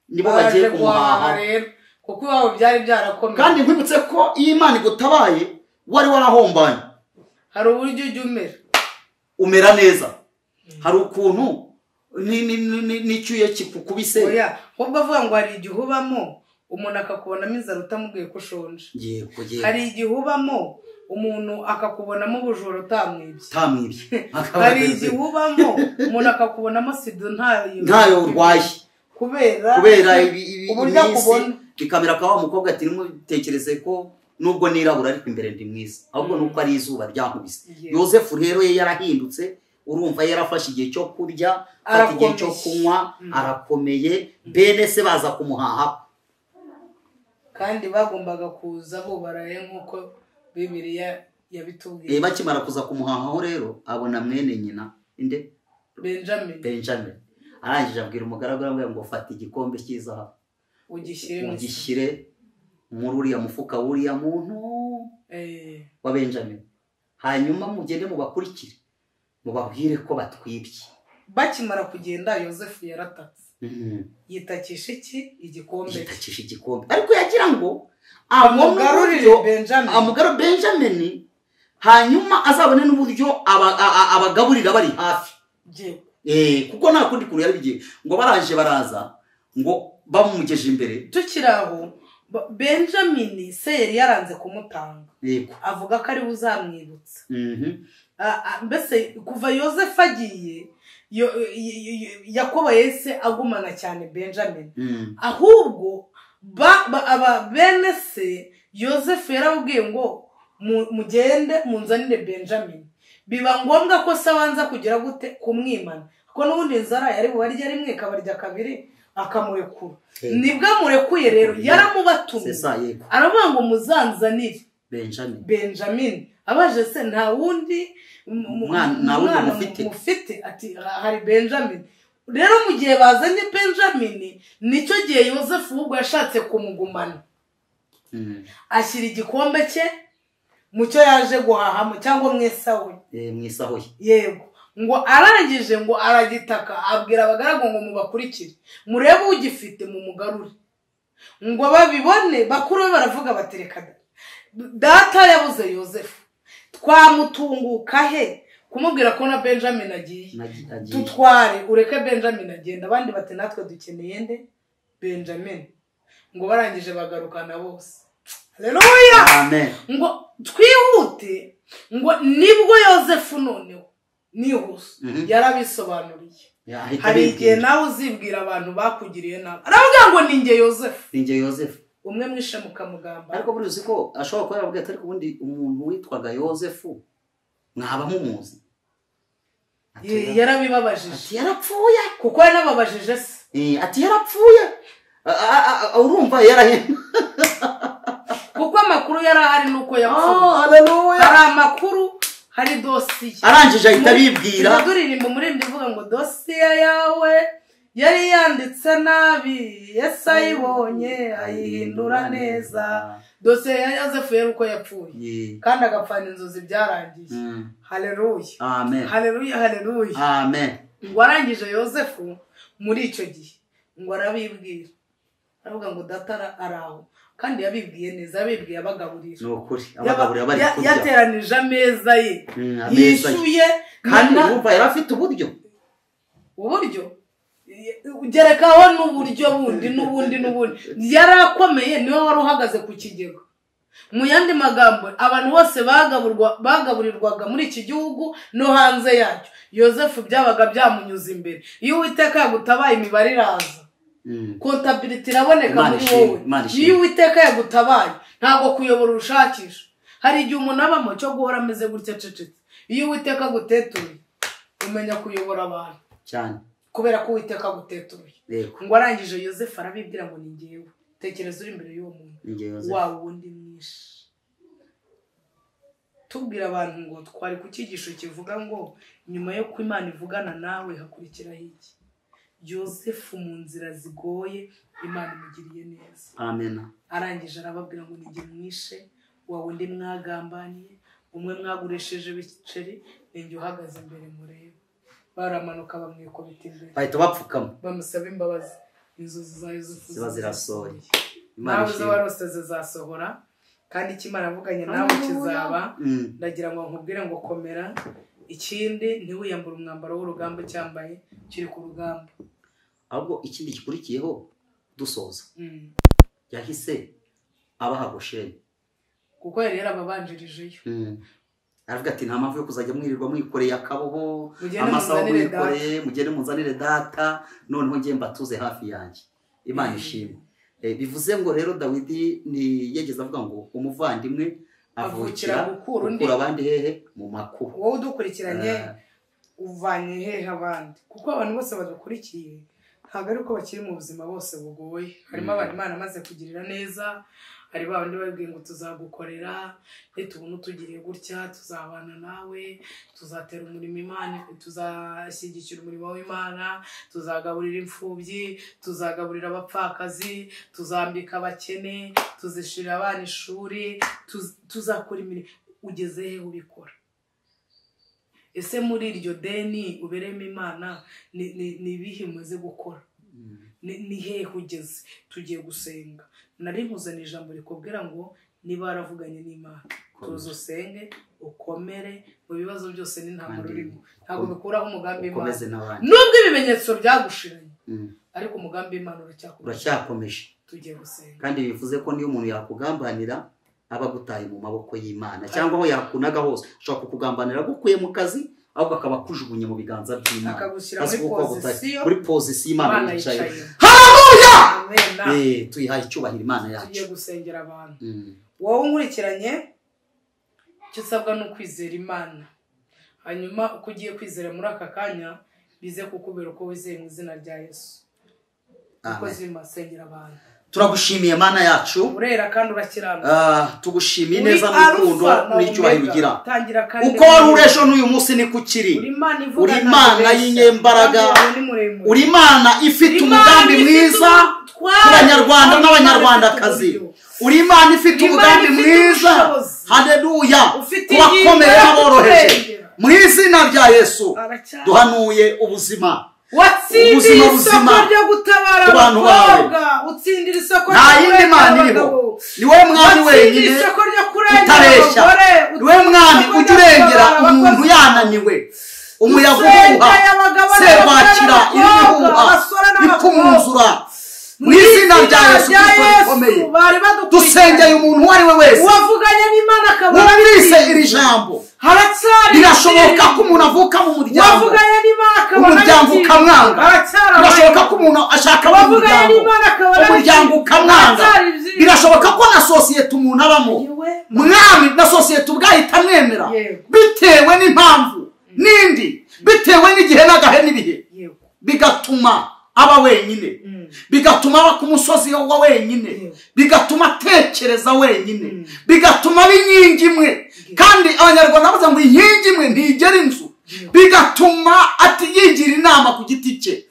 Speaker 2: nibo bagiye kumuhaha
Speaker 1: rero kuko iwabo byari byarakomeye.
Speaker 2: Kandi nkwibutse ko iyo Imana igutabaye wari warahombanye,
Speaker 1: hari uburyo ujya
Speaker 2: umera neza, hari ukuntu n'icyuye kikukubise.
Speaker 1: Oya ahubwo bavuga ngo hari igihe ubamo umuntu akakubonamo inzara utamubwiye ko ushonje. Hari igihe ubamo umuntu akakubonamo ubujura utamwibye. Hari igihe ubamo umuntu akakubonamo sida
Speaker 2: ntayo urwaye
Speaker 1: kubera uburyo akubona
Speaker 2: bikamera ka wa mukobwa ati ntimutekereze ko nubwo nirabura ariko imbere ndi mwiza, ahubwo nuko ari izuba ryankubise. Yosefu rero ye yarahindutse, urumva yarafashe igihe cyo kurya, afite igihe cyo kunywa, arakomeye. Bene se baza kumuhaha
Speaker 1: kandi bagombaga kuza bubaraye nk'uko Bibiliya yabitubwiye.
Speaker 2: Bakimara kuza kumuhahaho rero abona mwene nyina inde Benjamin arangije abwira umugaragu ngo fata igikombe cy'izahabu ugishyire muri uriya mufuka w'uriya muntu wa Benjamin, hanyuma mugende mubakurikire mubabwire ko batwibye.
Speaker 1: Bakimara kugenda Yosefu yaratatse, yitakisha igikombe,
Speaker 2: ariko yagira ngo amugarurire Benjamin, hanyuma azabone n'uburyo abagaburira bari hafi. Kuko nta kundi kuntu yari bigiye ngo baranje baraza ngo bamumugeje imbere.
Speaker 1: Tukiraho Benjamin se yari yaranze kumutanga, avuga ko ari uzamwibutsa. mbese kuva Yosefu agiye Yakobo yese agumana cyane Benjamin ahubwo bene se Yosefu yarabwiye ngo mugende munzanire Benjamin biba ngombwa ko se abanza kugira gute kumwimana kuko n'ubundi inzara yari bubarya rimwe kabarya kabiri akamurekura nibwo amurekuye rero yaramubatumye aravuga ngo muzanzanire Benjamin abaje se nta wundi umwana mufite ati hari Benjamin rero mu gihe bazanye Benjamin nicyo gihe Yosefu ubwo yashatse kumugumana ashyira igikombe cye mucyo yaje guhahamo cyangwa mwisahuye yego ngo arangije ngo aragitaka abwira abagaragu ngo mubakurikire murebe ugifite mu mugarure ngo babibone bakuru be baravuga batereka data yabuze Yosefu twamutunguka he kumubwira ko na Benjamin agiye tutware ureke Benjamin agenda abandi bate natwe dukeneye nde Benjamin ngo barangije bagarukana bose haleluya amen ngo twihute ngo nibwo Yosefu noneho nihuse yarabisobanuriye hari igihe nawe uzibwira abantu bakugiriye nabi aravuga ngo ninjye Yosefu umwe mwishe mukamugamba
Speaker 2: ariko buri uzi ko ashobora kuba yaravuga ati ariko ubundi umuntu witwaga Yosefu mwaba mumuzi
Speaker 1: yarabibabajije
Speaker 2: ati yarapfuye
Speaker 1: kuko yanababajije se
Speaker 2: ati yarapfuye urumva yarahenda
Speaker 1: kuko amakuru yarahari nuko yapfuye
Speaker 2: haleluya
Speaker 1: hari amakuru hari dosiye
Speaker 2: arangije ahita bibwira
Speaker 1: duririmbo muri ndivuga ngo dosiye yawe yari yanditse nabi Yesu ayibonye ayihindura neza dosiye ya Yosefu yari uko yapfuye kandi agapfana inzozi byarangiye haleluya
Speaker 2: amen
Speaker 1: haleluya
Speaker 2: amen
Speaker 1: ngo arangije Yosefu muri icyo gihe ngo arabibwira aravuga ngo data araho kandi yabibwiye neza yabibwiye abagaburira
Speaker 2: nukuri abagaburira bari kurya
Speaker 1: yateranije ameza ye yishuye
Speaker 2: kandi urumva yarafite uburyo
Speaker 1: ugerekaho n'uburyo n'ubundi yarakomeye niwe wari uhagaze ku kigega mu yandi magambo abantu bose bagaburirwaga muri iki gihugu no hanze yacyo Yosefu byabaga byamunyuze imbere iyo Uwiteka yagutabaye imibare iraza kontability iraboneka muri wowe iyo Uwiteka yagutabaye ntabwo kuyobora urushakisha hari igihe umuntu abamo cyo guhora ameze gutya cecetse iyo Uwiteka agutetuye umenya kuyobora abantu
Speaker 2: cyane
Speaker 1: kubera ko Uwiteka agutetuye ngo arangije Yosefu arabibwira ngo ni ngewe tekereza uri imbere y'uwo muntu wawe wundi mwishe tubwira abantu ngo twari ku cyigisho kivuga ngo nyuma yo ko Imana ivugana nawe hakurikiraho iki Yosefu mu nzira zigoye Imana imugiriye neza
Speaker 2: amen
Speaker 1: arangije arababwira ngo nige mwishe wa wundi mwagambaniye umwe mwaguresheje biceri ninjye uhagaze imbere murebe baramanuka bamwikubita imbere
Speaker 2: bahita bapfukama
Speaker 1: bamusaba imbabazi inzozi za Yosefu
Speaker 2: ziba zirasohoye
Speaker 1: nawe zo warose zizasohora kandi ikimara avuganye nawe kizaba ndagira ngo nkubwire ngo komera ikindi ntiwiyambure umwambaro w'urugamba cyambaye kiri ku rugamba
Speaker 2: ahubwo ikindi gikurikiyeho dusoza yahise abaha Gosheni
Speaker 1: kuko yari yarababanjirijeyo
Speaker 2: aravuga ati nta mpamvu yo kuzajya mwirirwa mwikoreye akaboho amasaha mwikoreye mugende munzanire data noneho ngiye mbatuze hafi yanjye Imana ishimwe bivuze ngo rero Dawidi ni yegeze avuga ngo umuvandimwe avukira gukura abandi hehe mu makuru
Speaker 1: wowe udukurikiranye uvanye hehe abandi kuko abantu bose badukurikiye ntabwo ari uko bakiri mu buzima bose bugoye harimo abantu Imana amaze kugirira neza hari babandi babwiye ngo tuzagukorera tubona utugiriye gutya tuzabana nawe tuzatera umurimo Imana tuzashyigikira umurimo w'Imana tuzagaburira imfubyi tuzagaburira abapfakazi tuzambika abakene tuzishirira abana ishuri tuzakora imirimo ugeze he ubikora ese muri iryo deni uberemo Imana ni ibihe muze gukora ni hehe ugeze tugiye gusenga nari nkuzana ijambo rikubwira ngo niba waravuganye n'Imana tuzi usenge ukomere mu bibazo byose n'intambara urimo ntabwo bikuraho umugambi w'Imana nubwo ibimenyetso byagushiranye ariko umugambi w'Imana uracyakomeje
Speaker 2: tugiye gusenga kandi bivuze ko niyo umuntu yakugambanira aba gutaye mu maboko y'Imana cyangwa aho yakunaga hose ashobora kukugambanira gukuye mu kazi ahubwo akaba akujugunye mu biganza by'Imana
Speaker 1: akagushyira
Speaker 2: muri position Imana yicaye.
Speaker 1: Haleluya.
Speaker 2: Tuyihaye icyubahiro Imana yacu.
Speaker 1: Tugiye gusengera abantu. Wowe nkurikiranye cyo sabwa no kwizera Imana. Hanyuma uko ugiye kwizera muri aka kanya bize kukubera uko wizeye mu izina rya Yesu. Uko zimasengera abantu. Turagushimiye Mana yacu. Urera kandi urakiranuka. Tugushimiye neza n'urukundo n'icyubahiro ugira. Uko wari uresho n'uyu munsi ni kukiri. Uri Imana y'inyembaraga. Uri Imana ifite umugambi mwiza ku Banyarwanda n'Abanyarwandakazi. Uri Imana ifite umugambi mwiza. Haleluya. Kubakomeye n'aboroheje. Mu izina rya Yesu duhanuye ubuzima. Watsindiye isoko ryo gutabara abakobwa, utsindira isoko
Speaker 2: nta yindi Mana iriho, ni wowe mwami wenyine utareshya, ni wowe mwami ujya urengera umuntu yananiwe, umuyaga uhuha, serwakira ibihuha bikumwuzura. Mu izina rya Yesu rikomeye dusengeye umuntu uwo ari we wese wumvise iri jambo. Birashoboka ko umuntu avuka mu muryango umuryango ukamwanga. Birashoboka ko umuntu ashaka umuryango ukamwanga. Birashoboka ko na sosiyete umuntu abamo mwami na sosiyete ubwayo itamwemera bitewe n'impamvu n'indi, bitewe n'igihe n'agahe n'ibihe, bigatuma aba wenyine, bigatuma aba ku musozi wa wenyine, bigatuma atekereza wenyine, bigatuma b'inkingi imwe. Kandi Abanyarwanda bavuga ngo inkingi imwe ntigera inzu, bigatuma yigira inama ku giti cye.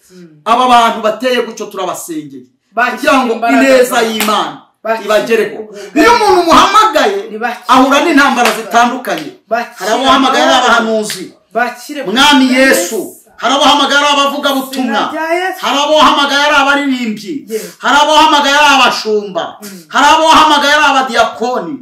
Speaker 2: Aba bantu bateye gutyo turabasengeye kugira ngo ineza y'Imana ibagereho. Iyo umuntu umuhamagaye ahura n'intambara zitandukanye. Hari abahamagaye ari abahanuzi mwami Yesu, hari abahamagaye ari abavugabutumwa, hari abahamagaye ari abaririmbyi, hari abahamagaye ari abashumba, hari abahamagaye ari abadiyakoni,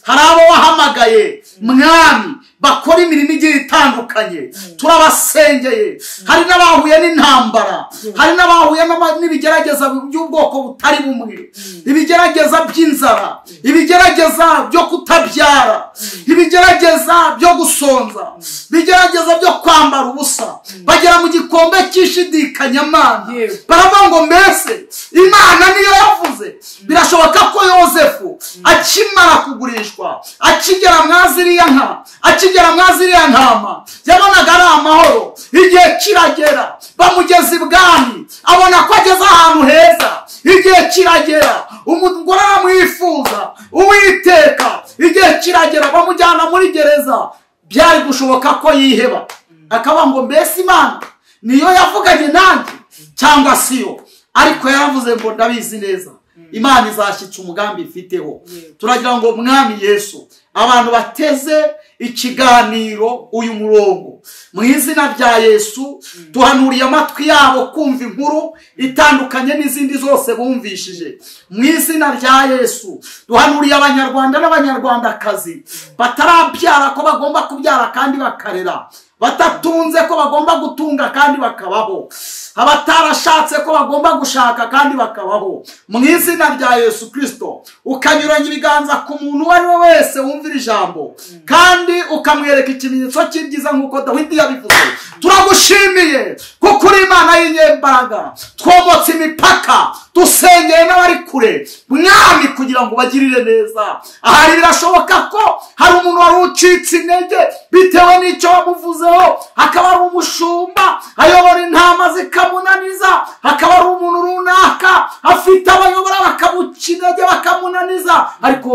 Speaker 2: hari abahamagaye mwami bakora imirimo igiye itandukanye. Turabasengeye. Hari n'abahuye n'intambara, hari n'abahuye n'ibigerageza by'ubwoko butari bumwe, ibigerageza by'inzara, ibigerageza byo kutabyara, ibigerageza byo gusonza, ibigerageza byo kwambara ubusa. Bagera mu gikombe cy'ishidikanyamana baravuga ngo mbese Imana niyo yavuze. Birashoboka ko Yosefu akimara kugurishwa, akigera mwaziriya nka, akigera mwaziriya ntama, yabonaga ari amahoro. Igihe kiragera bamugeza ibwami, abona ko ageze ahantu heza. Igihe kiragera umugore aramwifuza, Uwiteka igihe kiragera bamujyana muri gereza. Byari gushoboka ko yiheba akaba ngo mbese Imana niyo yavuganye nanjye cyangwa siyo, ariko yaravuze ngo ndabizi neza Imana izashyitsa umugambi ifiteho. Turagira ngo mwami Yesu abantu bateze ikiganiro uyu murongo mu izina rya Yesu duhanuriye amatwi yabo kumva inkuru itandukanye n'izindi zose bumvishije. Mu izina rya Yesu duhanuriye Abanyarwanda n'Abanyarwandakazi batarabyara ko bagomba kubyara kandi bakarera, batatunze ko bagomba gutunga kandi bakabaho, abatarashatse ko bagomba gushaka kandi bakabaho. Mu izina rya Yesu Kristo ukanyuranya ibiganza ku muntu uwo ari we wese wumvira ijambo kandi ukamwereka ikimenyetso cy'ibyiza nk'uko Dawidi yabivuze. Turagushimiye kuko uri Imana y'inyembaraga. Twomotse imipaka, dusengeye n'abari kure mwami kugira ngo bagirire neza. Ahari birashoboka ko hari umuntu wari ucitse intege bitewe n'icyo wamuvuzeho, hakaba ari umushumba ayobora intama zikamunaniza, hakaba ari umuntu runaka afite abayobora bakamuca intege bakamunaniza, ariko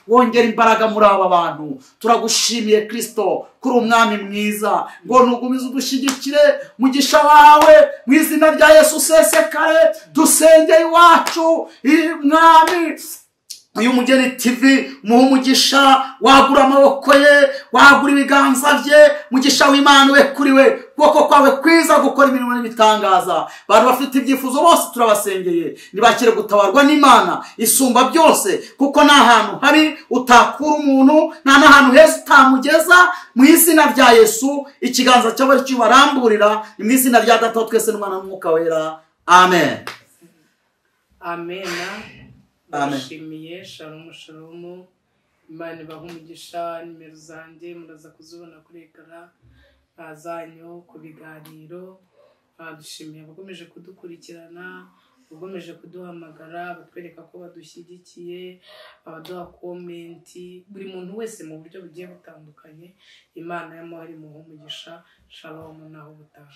Speaker 2: wongera imbaraga muri aba bantu. Turagushimiye Kristo kuri umwami mwiza, ngo nugumize udushyigikire mugisha wawe mu izina rya Yesu sesekare. Dusengeye iwacu mwami uyu Mugeni TV muhe umugisha, wagura amaboko ye, wagura ibiganza bye, mugisha w'Imana we kuri we, kuboko kwawe kwiza gukora imirimo n'ibitangaza. Abantu bafite ibyifuzo bose turabasengeye, nibakire gutabarwa n'Imana isumba byose, kuko nta hantu habi utakura umuntu, nta n'ahantu heza utamugeza. Mu izina rya Yesu ikiganza cyawe cyubaramburira, mu izina rya Data twese n'Umwana n'Umwuka wera. Amen.
Speaker 1: Amen. Ndashimiye. Shalom shalom. Imana ibaha umugisha. Nimero zanjye muraza kuzibona kuri ekara zanyu ku biganiro. Dushimiye abakomeje kudukurikirana, abakomeje kuduhamagara batwereka ko badushyigikiye, abaduha komenti, buri muntu wese mu buryo bugiye butandukanye. Imana y'amahoro imuhe umugisha. Shalom naho ubutaha.